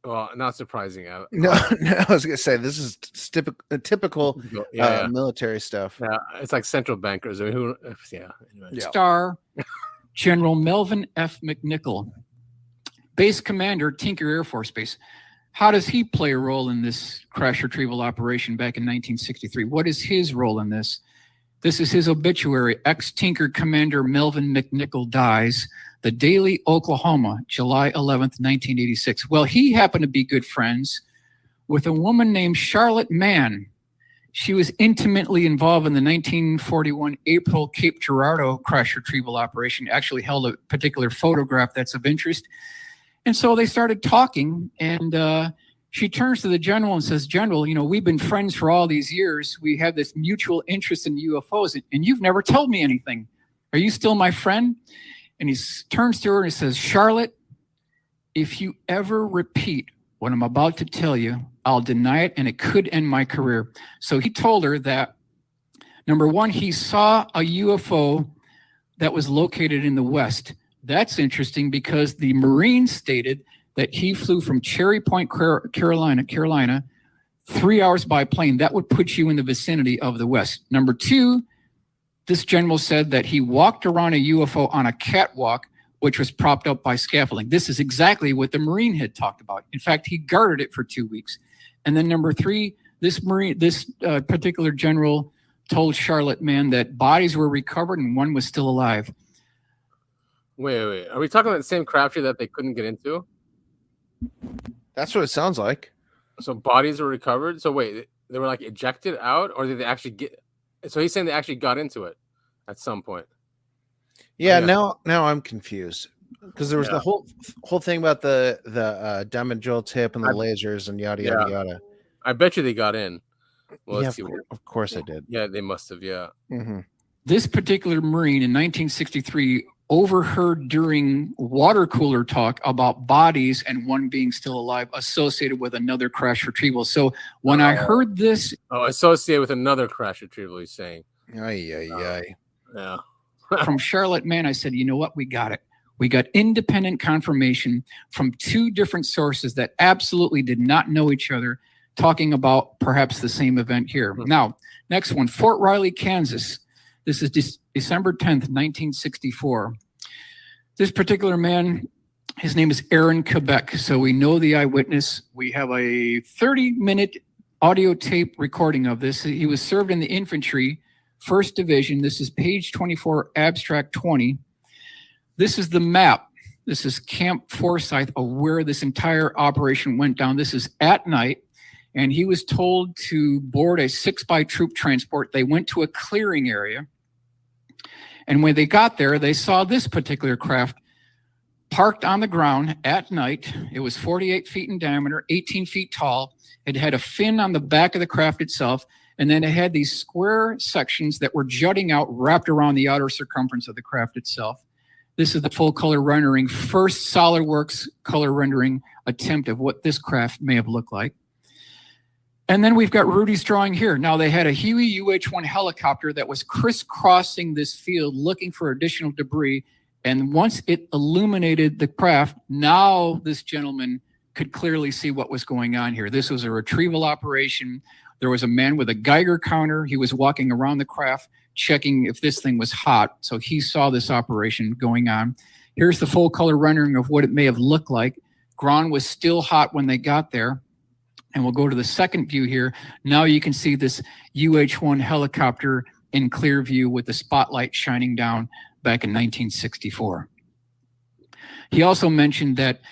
well, not surprising. No, I was gonna say this is typical military stuff. Yeah, it's like central bankers. I mean, who? Yeah. Anyway. Star General Melvin F. McNichol, Base Commander, Tinker Air Force Base. How does he play a role in this crash retrieval operation back in 1963? What is his role in this? This is his obituary. Ex-Tinker Commander Melvin McNichol dies. The Daily, Oklahoma, July 11th, 1986. Well, he happened to be good friends with a woman named Charlotte Mann. She was intimately involved in the 1941 April Cape Girardeau crash retrieval operation, actually held a particular photograph that's of interest. And so they started talking, and she turns to the general and says, General, you know, we've been friends for all these years. We have this mutual interest in UFOs, and you've never told me anything. Are you still my friend? And he turns to her and says, Charlotte, if you ever repeat what I'm about to tell you, I'll deny it, and it could end my career. So he told her that, number one, he saw a UFO that was located in the west. That's interesting because the Marines stated that he flew from Cherry Point, Carolina, 3 hours by plane. That would put you in the vicinity of the west. Number two, this general said that he walked around a UFO on a catwalk, which was propped up by scaffolding. This is exactly what the Marine had talked about. In fact, he guarded it for 2 weeks. And then number three, this particular general told Charlotte Mann that bodies were recovered and one was still alive. Wait. Are we talking about the same craft here that they couldn't get into? That's what it sounds like. So bodies were recovered. So wait, they were like ejected out, or did they actually get? So he's saying they actually got into it at some point. Yeah. Now I'm confused because there was the whole thing about the diamond drill tip and the lasers and yada yada. I bet you they got in. Well, yeah, of course I did. Yeah, they must have. Yeah. Mm-hmm. This particular Marine in 1963 overheard during water cooler talk about bodies and one being still alive associated with another crash retrieval. So when I heard this... associated with another crash retrieval, he's saying. Yeah. From Charlotte Mann, I said, you know what? We got it. We got independent confirmation from two different sources that absolutely did not know each other, talking about perhaps the same event here. Mm-hmm. Now, next one, Fort Riley, Kansas. This is December 10th, 1964. This particular man, his name is Aaron Quebec. So we know the eyewitness. We have a 30-minute audio tape recording of this. He was served in the infantry, 1st Division. This is page 24, abstract 20. This is the map. This is Camp Forsyth of where this entire operation went down. This is at night. And he was told to board a 6x troop transport. They went to a clearing area. And when they got there, they saw this particular craft parked on the ground at night. It was 48 feet in diameter, 18 feet tall. It had a fin on the back of the craft itself. And then it had these square sections that were jutting out, wrapped around the outer circumference of the craft itself. This is the full color rendering, first SolidWorks color rendering attempt of what this craft may have looked like. And then we've got Rudy's drawing here. Now they had a Huey UH-1 helicopter that was crisscrossing this field looking for additional debris. And once it illuminated the craft, now this gentleman could clearly see what was going on here. This was a retrieval operation. There was a man with a Geiger counter. He was walking around the craft, checking if this thing was hot. So he saw this operation going on. Here's the full color rendering of what it may have looked like. Ground was still hot when they got there. And we'll go to the second view here. Now you can see this UH-1 helicopter in clear view with the spotlight shining down back in 1964. He also mentioned that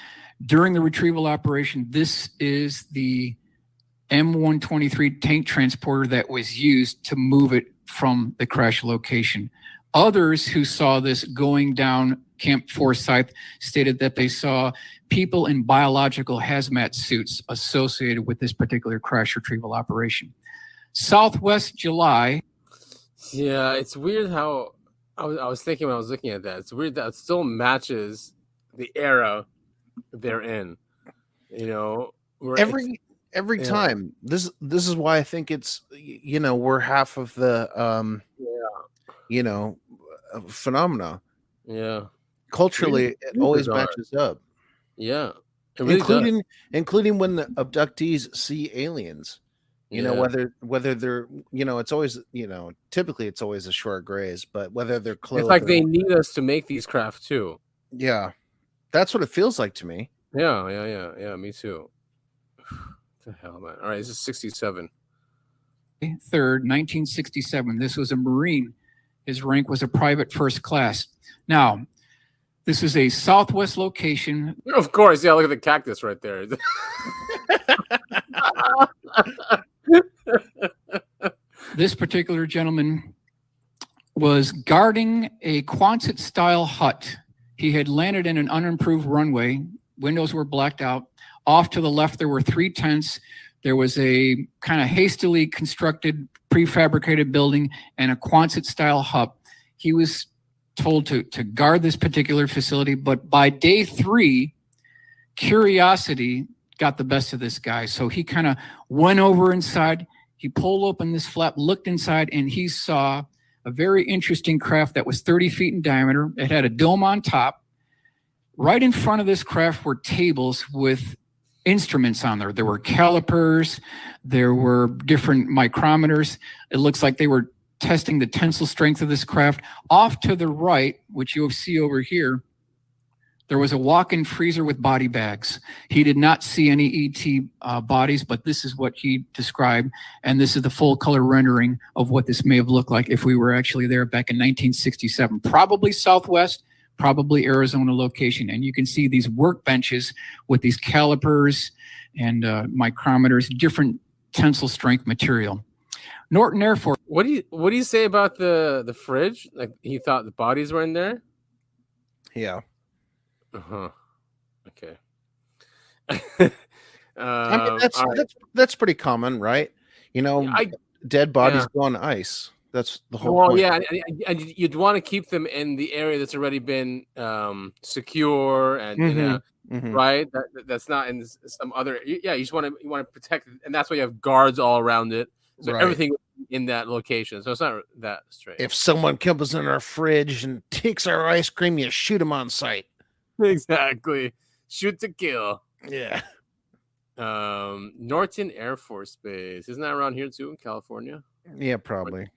during the retrieval operation, this is the M123 tank transporter that was used to move it from the crash location. Others who saw this going down Camp Forsyth stated that they saw people in biological hazmat suits associated with this particular crash retrieval operation. Southwest July. Yeah, it's weird how I was thinking when I was looking at that. It's weird that it still matches the era they're in. You know, every time. This is why I think it's, you know, we're half of the you know, phenomena. Yeah, Culturally, really, it always matches up. Yeah, it really including when the abductees see aliens. You know, whether they're, you know, it's always, you know, typically it's always a short graze, but whether they're clothed. It's like they need us to make these craft too. Yeah, that's what it feels like to me. Yeah. Me too. What the hell, man! All right, this is 67. 3rd, 1967. This was a Marine. His rank was a private first class. Now, this is a Southwest location. Of course, yeah. Look at the cactus right there. This particular gentleman was guarding a Quonset-style hut. He had landed in an unimproved runway. Windows were blacked out. Off to the left, there were 3 tents. There was a kind of hastily constructed, prefabricated building and a Quonset-style hut. He was told to guard this particular facility, but by day 3, curiosity got the best of this guy. So he kind of went over inside. He pulled open this flap, looked inside, and he saw a very interesting craft that was 30 feet in diameter. It had a dome on top. Right in front of this craft were tables with instruments on there. There were calipers. There were different micrometers. It looks like they were testing the tensile strength of this craft. Off to the right, which you'll see over here, there was a walk-in freezer with body bags. He did not see any ET bodies, but this is what he described, and this is the full color rendering of what this may have looked like if we were actually there back in 1967. Probably Southwest, probably Arizona location, and you can see these workbenches with these calipers and micrometers, different tensile strength material. Norton Air Force. What do you say about the fridge? Like he thought the bodies were in there? Yeah. Okay. I mean, that's pretty common, right? You know, dead bodies go on ice. That's the whole point. Yeah, and you'd want to keep them in the area that's already been secure and right. That's not in some other. Yeah, you want to protect it, and that's why you have guards all around it. So everything in that location. So it's not that strange. If someone comes in our fridge and takes our ice cream, you shoot them on sight. Exactly. Shoot to kill. Yeah. Norton Air Force Base. Isn't that around here too in California? Yeah, probably.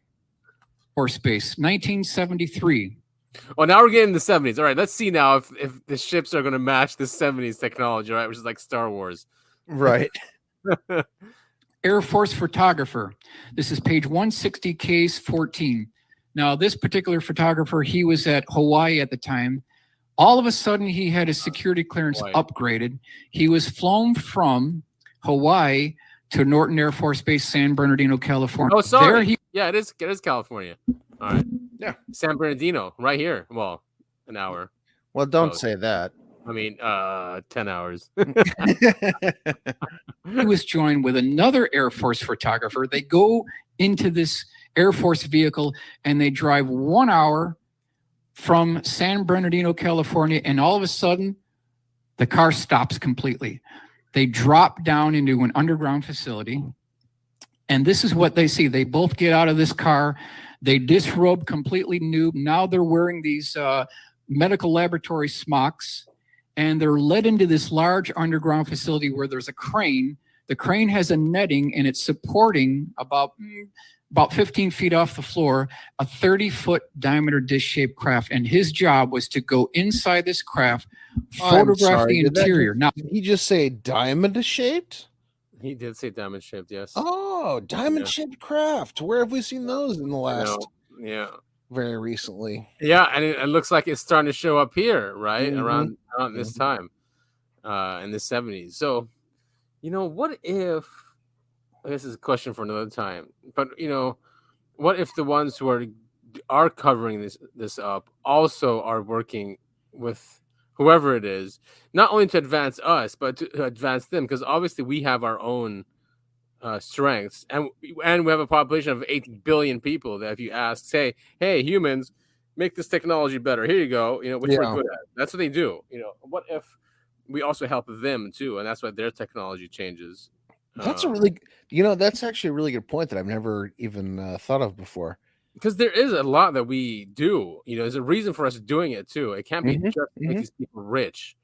Force Base, 1973. Well, now we're getting the 70s. All right, let's see now if the ships are going to match the 70s technology, right? Which is like Star Wars. Right. Air Force photographer. This is page 160, case 14. Now, this particular photographer, he was at Hawaii at the time. All of a sudden, he had his security clearance upgraded. He was flown from Hawaii to Norton Air Force Base, San Bernardino, California. Oh, sorry. It is California. All right. Yeah. San Bernardino, right here. Well, an hour. Well, don't say that. I mean, 10 hours. He was joined with another Air Force photographer. They go into this Air Force vehicle and they drive 1 hour from San Bernardino, California, and all of a sudden, the car stops completely. They drop down into an underground facility, and this is what they see. They both get out of this car. They disrobe completely nude. Now they're wearing these medical laboratory smocks, and they're led into this large underground facility where there's a crane. The crane has a netting, and it's supporting about 15 feet off the floor, a 30-foot diameter dish-shaped craft. And his job was to go inside this craft, photograph the interior. Did he just say diamond-shaped? He did say diamond-shaped, yes. Oh, diamond-shaped craft. Where have we seen those in the last? Yeah. Very recently. Yeah, and it looks like it's starting to show up here, right? Around this time, in the 70s. So, what if, I guess it's a question for another time, but, what if the ones who are covering this up also are working with whoever it is, not only to advance us, but to advance them, because obviously we have our own strengths, and we have a population of 8 billion people that if you ask, say, hey, humans, make this technology better. Here you go. Which we're good at. That's what they do. What if we also help them too, and that's why their technology changes. That's that's actually a really good point that I've never even thought of before. Because there is a lot that we do. There's a reason for us doing it too. It can't be just to make these people rich.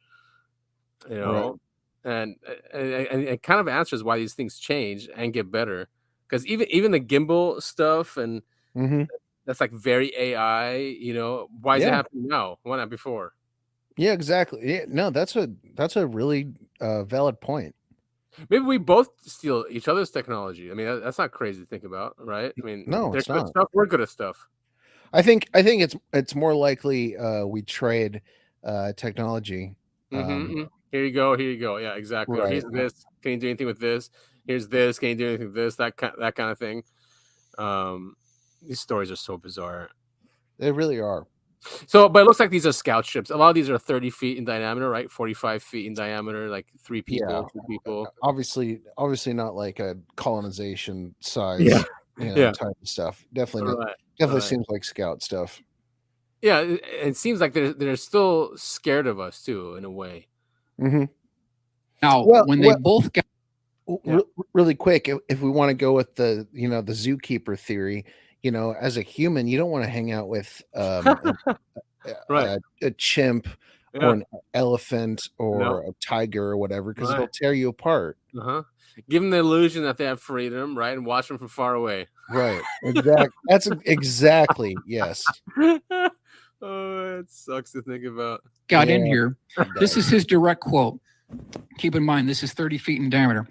Right. And it kind of answers why these things change and get better. Because even the gimbal stuff and that's like very AI. Why is it happening now? Why not before? Yeah, exactly. Yeah, no, that's a really valid point. Maybe we both steal each other's technology. I mean, that's not crazy to think about, right? I mean, No, they're it's good not. stuff. We're good at stuff. I think it's more likely we trade technology. Here you go. Yeah, exactly. Or Right. here's this. Can you do anything with this? Here's this. Can you do anything with this? That kind of thing. These stories are so bizarre. They really are. So, but it looks like these are scout ships. A lot of these are 30 feet in diameter, right? 45 feet in diameter, like 3 people, 2 people. Obviously not like a colonization size, type of stuff. Definitely seems like scout stuff. Yeah, it seems like they're still scared of us too, in a way. Now, when they both got really quick, if we want to go with the the zookeeper theory, as a human, you don't want to hang out with right. a chimp or an elephant or a tiger or whatever, because it'll tear you apart. Give them the illusion that they have freedom, right, and watch them from far away. Right. Exactly. That's exactly yes. Oh, it sucks to think about. Got in here. This is his direct quote. Keep in mind, this is 30 feet in diameter.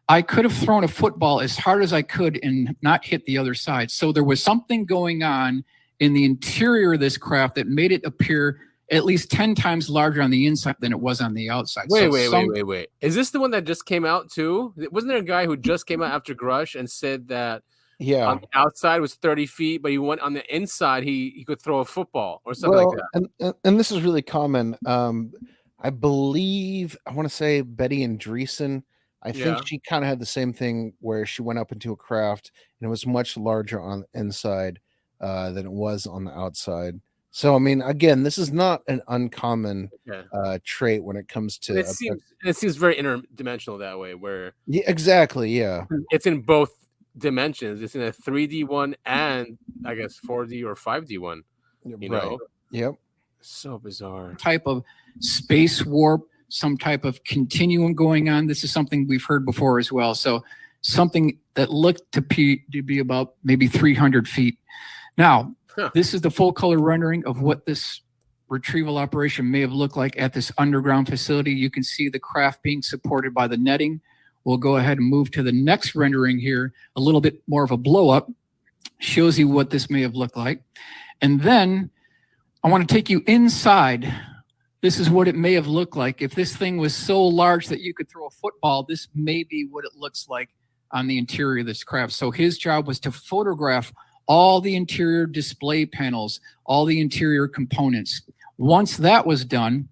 I could have thrown a football as hard as I could and not hit the other side. So there was something going on in the interior of this craft that made it appear at least 10 times larger on the inside than it was on the outside. Wait. Is this the one that just came out too? Wasn't there a guy who just came out after Grush and said that on the outside was 30 feet, but he went on the inside, he could throw a football or something like that? And this is really common. I believe, I want to say Betty Andreessen, I think she kind of had the same thing where she went up into a craft and it was much larger on the inside than it was on the outside. So, I mean, again, this is not an uncommon trait when it comes to. It seems very interdimensional that way, where exactly, yeah, it's in both dimensions. It's in a 3D one and I guess 4D or 5D one. You know, yep. So bizarre. Type of space warp, some type of continuum going on. This is something we've heard before as well. So something that looked to be about maybe 300 feet. Now, this is the full color rendering of what this retrieval operation may have looked like at this underground facility. You can see the craft being supported by the netting. We'll go ahead and move to the next rendering here, a little bit more of a blow up. Shows you what this may have looked like. And then I want to take you inside. This is what it may have looked like. If this thing was so large that you could throw a football, this may be what it looks like on the interior of this craft. So his job was to photograph all the interior display panels, all the interior components. Once that was done,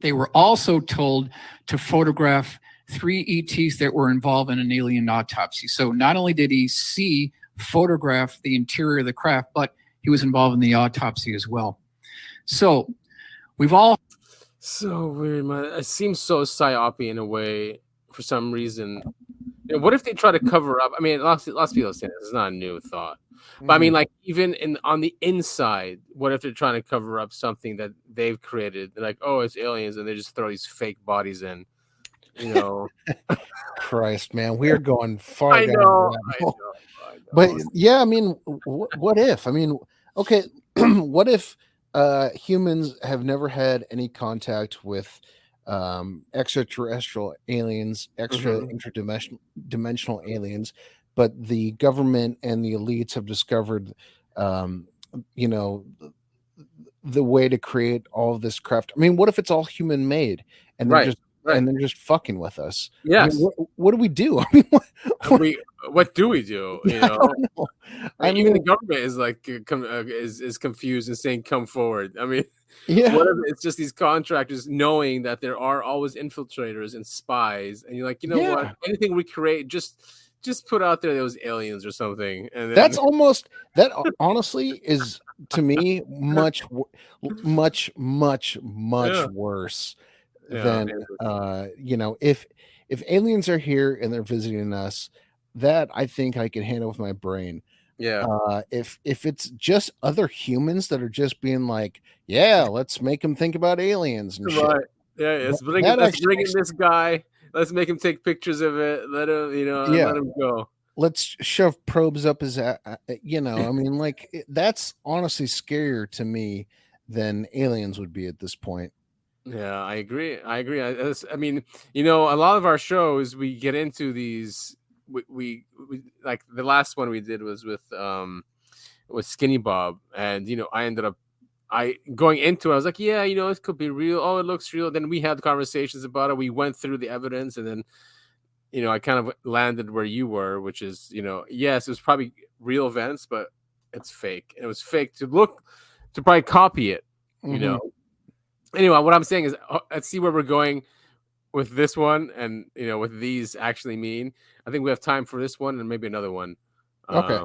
they were also told to photograph 3 ETs that were involved in an alien autopsy. So not only did he photograph the interior of the craft, but he was involved in the autopsy as well. So we've all... So weird, man. It seems so psyopic in a way for some reason. What if they try to cover up? I mean, lots of people say this is not a new thought. But I mean, like, even on the inside, what if they're trying to cover up something that they've created? They're like, oh, it's aliens, and they just throw these fake bodies in. Christ, man, we are going far. I know. But yeah, I mean, what if? I mean, okay, what if humans have never had any contact with extraterrestrial aliens, interdimensional aliens, but the government and the elites have discovered, the way to create all of this craft. I mean, what if it's all human made and and they're just fucking with us. Yes. I mean, what do we do? I mean, what do we do? You I know, don't know. I mean, even the government is like is confused and saying, "Come forward." I mean, yeah, what if it's just these contractors knowing that there are always infiltrators and spies, and you're like, you know Yeah. what? Anything we create, just put out there those aliens or something. And then, that's almost that. Honestly, is to me much Yeah. worse Yeah, than you know, if aliens are here and they're visiting us, that I think I can handle with my brain. yeah. If it's just other humans that are just being like, yeah, let's make them think about aliens and shit. Right. Yeah, let's bring in this guy. Let's make him take pictures of it. Let him, you know, Yeah. let him go. Let's shove probes up his, you know, I mean, like that's honestly scarier to me than aliens would be at this point. Yeah, I agree. I mean, you know, a lot of our shows we get into these. We like the last one we did was with Skinny Bob, and you know, I ended up going into it. I was like, yeah, you know, it could be real. Oh, it looks real. Then we had conversations about it. We went through the evidence, and then you know, I kind of landed where you were, which is, you know, yes, it was probably real events, but it's fake. It was fake to probably copy it, you know. Anyway, what I'm saying is, let's see where we're going with this one, and you know, with these actually mean. I think we have time for this one and maybe another one. Okay.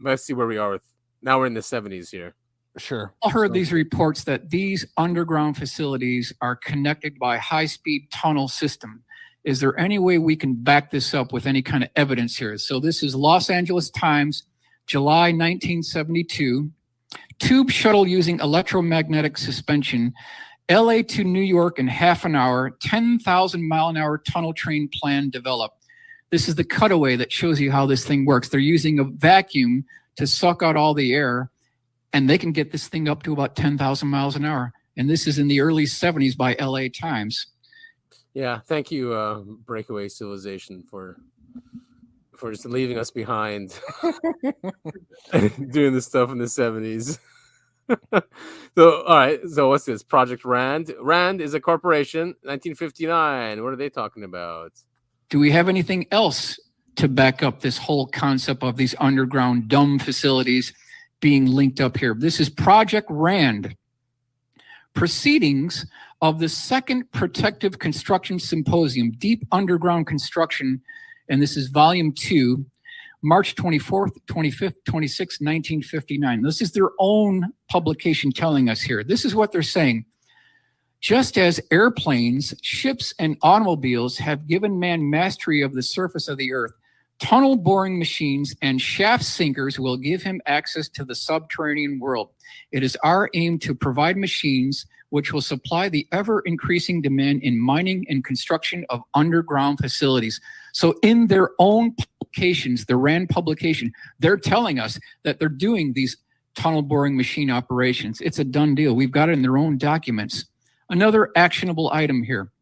Let's see where we are with. Now we're in the 70s here. Sure. I heard these reports that these underground facilities are connected by high-speed tunnel system. Is there any way we can back this up with any kind of evidence here? So this is Los Angeles Times, July 1972. Tube shuttle using electromagnetic suspension, LA to New York in half an hour, 10,000 mile an hour tunnel train plan developed. This is the cutaway that shows you how this thing works. They're using a vacuum to suck out all the air, and they can get this thing up to about 10,000 miles an hour. And this is in the early 70s by LA Times. Yeah, thank you, Breakaway Civilization, for just leaving us behind, doing this stuff in the 70s. So, all right. So, what's this? Project Rand. Rand is a corporation. 1959. What are they talking about? Do we have anything else to back up this whole concept of these underground dumb facilities being linked up here? This is Project Rand. Proceedings of the second Protective Construction Symposium, Deep Underground Construction, and this is Volume 2, March 24th, 25th, 26th, 1959. This is their own publication telling us here. This is what they're saying. Just as airplanes, ships, and automobiles have given man mastery of the surface of the earth, tunnel boring machines and shaft sinkers will give him access to the subterranean world. It is our aim to provide machines which will supply the ever-increasing demand in mining and construction of underground facilities. So in their own publications, the RAND publication, they're telling us that they're doing these tunnel boring machine operations. It's a done deal. We've got it in their own documents. Another actionable item here.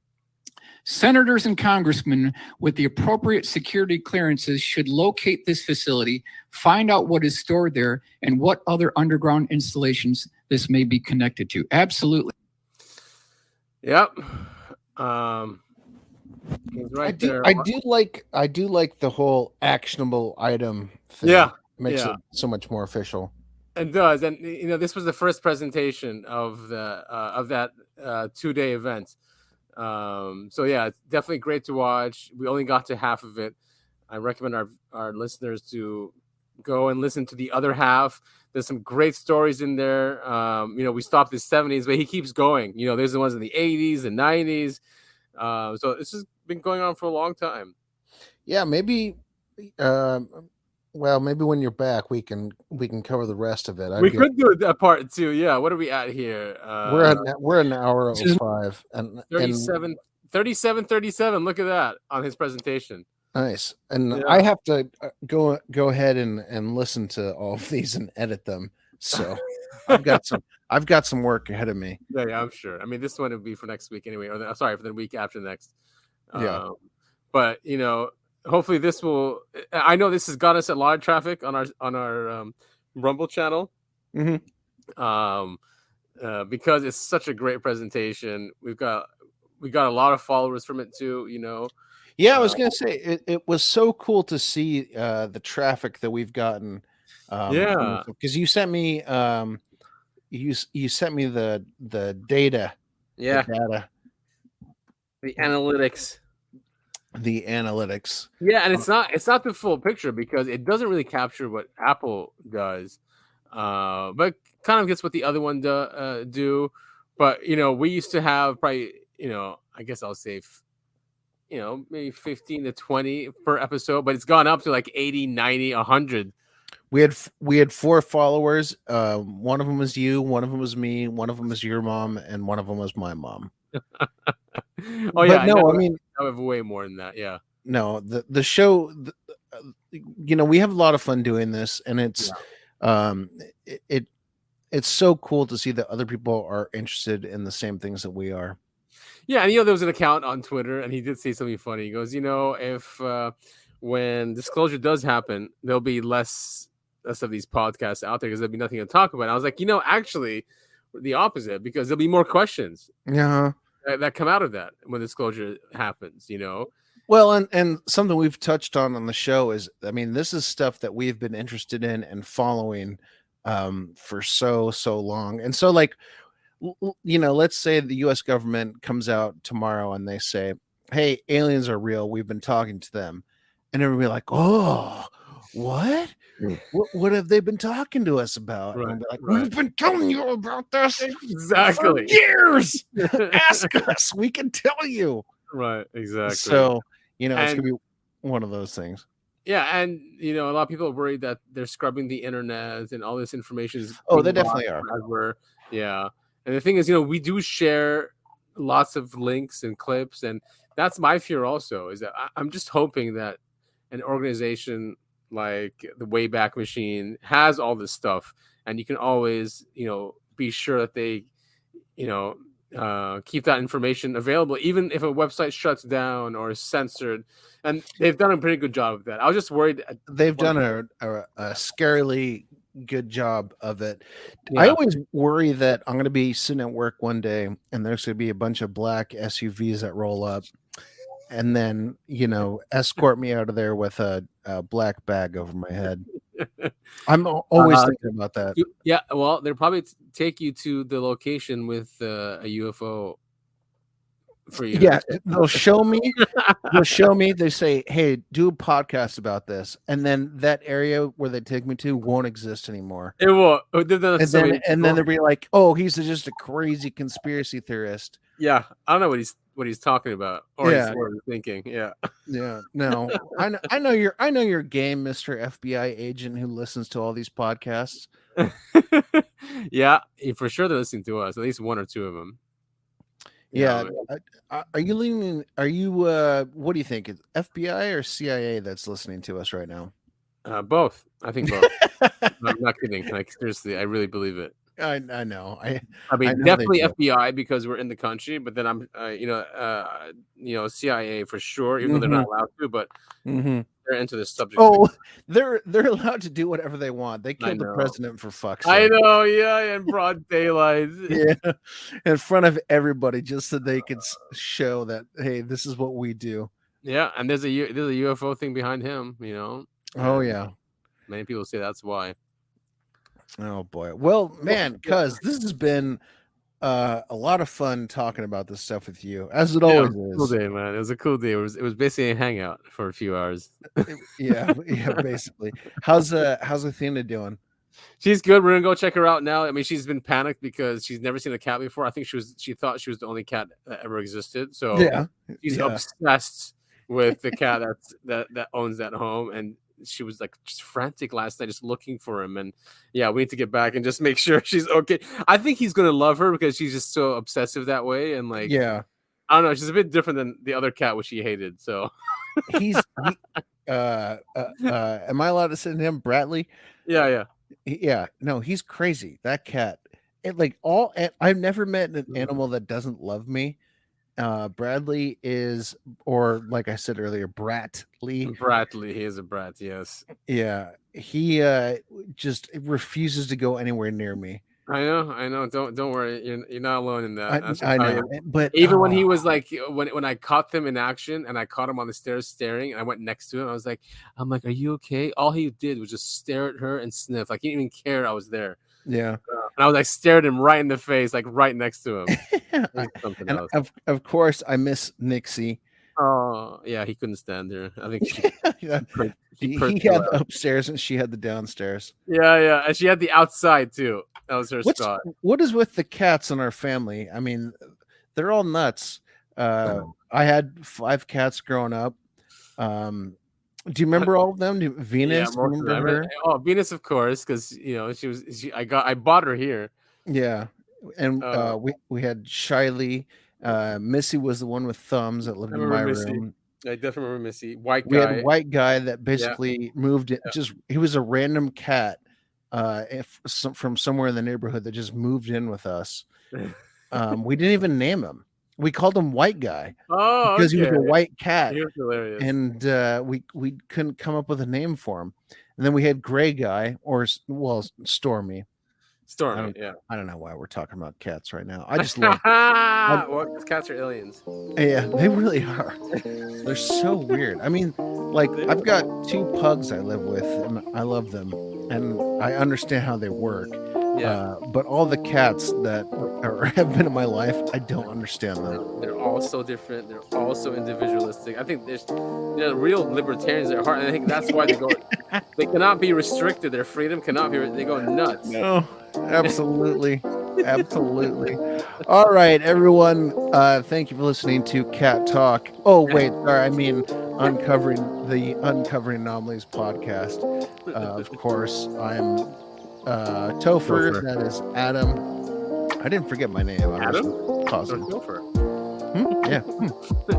Senators and congressmen with the appropriate security clearances should locate this facility, find out what is stored there, and what other underground installations this may be connected to. Absolutely. Yep. He's right there. I do like the whole actionable item thing. Yeah. Makes it so much more official. It does. And you know, this was the first presentation of that 2-day event. So yeah, it's definitely great to watch. We only got to half of it. I recommend our listeners to go and listen to the other half. There's some great stories in there. You know, we stopped in the 70s, but he keeps going. You know, there's the ones in the 80s and 90s. So this has been going on for a long time. Yeah, maybe well, maybe when you're back we can cover the rest of it. We could do a part 2. Yeah, what are we at here? We're an hour 05 and 37. Look at that on his presentation. Nice. And I have to go ahead and listen to all of these and edit them. So I've got some work ahead of me. Yeah, I'm sure. I mean, this one would be for next week anyway, or sorry, for the week after next. Yeah. But you know, hopefully this will. I know this has got us a lot of traffic on our Rumble channel. Mm-hmm. Because it's such a great presentation. We've got we got a lot of followers from it too. Yeah, I was gonna say it was so cool to see the traffic that we've gotten. Yeah. Because you sent me you sent me the data. Yeah. The data. The analytics. The analytics. Yeah, and it's not the full picture because it doesn't really capture what Apple does, but kind of gets what the other one do. But we used to have probably I guess I'll say maybe 15 to 20 per episode, but it's gone up to like 80, 90, 100. We had 4 followers. One of them was you, one of them was me, one of them was your mom, and one of them was my mom. Oh yeah, no, I mean I have way more than that. Yeah. No, the show, we have a lot of fun doing this, and it's it's so cool to see that other people are interested in the same things that we are. Yeah, and there was an account on Twitter, and he did say something funny. He goes, if when disclosure does happen, there'll be less of these podcasts out there because there'll be nothing to talk about. And I was like, actually, the opposite, because there'll be more questions. Yeah, that come out of that when disclosure happens. Well, and something we've touched on the show is, I mean, this is stuff that we've been interested in and following for so long, and so like. Let's say the U.S. government comes out tomorrow and they say, "Hey, aliens are real. We've been talking to them," and everybody like, "Oh, what? What have they been talking to us about?" Right, and be like, right. "We've been telling you about this exactly for years. Ask us. We can tell you." Right, exactly. So it's gonna be one of those things. Yeah, and a lot of people are worried that they're scrubbing the internet and all this information is. Oh, they definitely are. Yeah. And the thing is, we do share lots of links and clips, and that's my fear also, is that I'm just hoping that an organization like the Wayback Machine has all this stuff, and you can always, be sure that they, keep that information available, even if a website shuts down or is censored. And they've done a pretty good job of that. I was just worried. They've done a scarily good job of it. Yeah. I always worry that I'm going to be sitting at work one day and there's going to be a bunch of black SUVs that roll up and then escort me out of there with a black bag over my head. I'm always thinking about that. Yeah, well, they'll probably take you to the location with a UFO for you. Yeah, they'll show me. They say, "Hey, do a podcast about this," and then that area where they take me to won't exist anymore. It will. And then they'll be like, "Oh, he's just a crazy conspiracy theorist." Yeah, I don't know what he's talking about or what he's thinking. Yeah. Yeah. No, I know your game, Mr. FBI agent who listens to all these podcasts. Yeah, for sure they're listening to us. At least one or two of them. Yeah. Are you leaning? Are you? What do you think? Is FBI or CIA that's listening to us right now? Both. I think both. I'm not kidding. Like seriously, I really believe it. I know. I mean, know definitely FBI because we're in the country, but then I'm, CIA for sure, even though they're not allowed to, but they're into this subject. Oh, they're allowed to do whatever they want. They killed the president for fuck's sake. I know, yeah, in broad daylight. Yeah, in front of everybody, just so they could show that, hey, this is what we do. Yeah, and there's a UFO thing behind him, Oh yeah, many people say that's why. Oh boy. Well, man, cuz this has been a lot of fun talking about this stuff with you, as it always is. Cool day, man. It was a cool day. It was basically a hangout for a few hours. yeah, basically. How's Athena doing? She's good. We're gonna go check her out now. I mean, she's been panicked because she's never seen a cat before. I think she thought she was the only cat that ever existed. So she's obsessed with the cat that owns that home, and she was like just frantic last night, just looking for him. And yeah, we need to get back and just make sure she's okay. I think he's gonna love her because she's just so obsessive that way. And like, I don't know, she's a bit different than the other cat which he hated. So am I allowed to say him Bradley? Yeah. No, he's crazy. That cat. I've never met an animal that doesn't love me. Bradley is, or like I said earlier, Bratley. He is a brat, yes. Yeah, he just refuses to go anywhere near me. I know. Don't worry. You're not alone in that. I know, but even when he was like, when I caught them in action and I caught him on the stairs staring, and I went next to him, I'm like, are you okay? All he did was just stare at her and sniff. Like he didn't even care I was there. Yeah, and I was like, stared him right in the face, like right next to him. Something and else. of course, I miss Nixie. Oh yeah, he couldn't stand there. I think he had the upstairs and she had the downstairs. Yeah, and she had the outside too. That was her spot. What is with the cats in our family? I mean, they're all nuts. I had 5 cats growing up. Do you remember all of them? Venus, yeah, remember her? Oh, Venus, of course, because I bought her here. Yeah, and we had Shiley. Missy was the one with thumbs that lived in my room. I definitely remember Missy. We had a white guy that basically moved in. Just he was a random cat from somewhere in the neighborhood that just moved in with us. We didn't even name him. We called him White Guy because he was a white cat. He was hilarious. And we couldn't come up with a name for him. And then we had Gray Guy, Stormy. I don't know why we're talking about cats right now. I just love well, cats are aliens. Yeah, they really are. They're so weird. I mean, like I've got 2 pugs I live with and I love them and I understand how they work. Yeah. But all the cats that have been in my life, I don't understand them. They're all so different. They're all so individualistic. I think there's real libertarians at heart, and I think that's why they cannot be restricted. Their freedom cannot be. They go nuts. No, absolutely, absolutely. All right, everyone. Thank you for listening to Cat Talk. Oh wait, sorry. I mean, Uncovering Anomalies podcast. Of course, I'm Topher. That is Adam. I didn't forget my name. Adam? Topher. Yeah.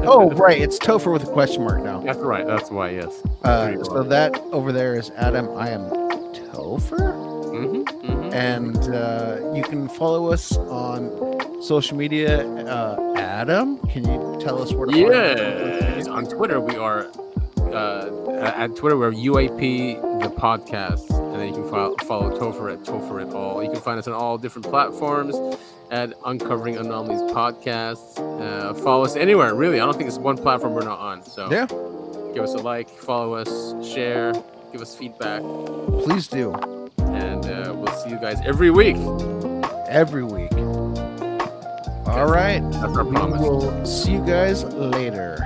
Oh, right. It's Topher with a question mark now. That's right. That's why, yes. So that over there is Adam. I am Topher. And you can follow us on social media. Adam, can you tell us where to find us? On Twitter, we are at Twitter, we're UAP the podcast, and then you can follow Topher at Topher at all. You can find us on all different platforms at Uncovering Anomalies podcasts. Follow us anywhere, really. I don't think there's one platform we're not on. So yeah, give us a like, follow us, share, give us feedback. Please do. And we'll see you guys every week. Every week. All right. That's our promise. We'll see you guys later.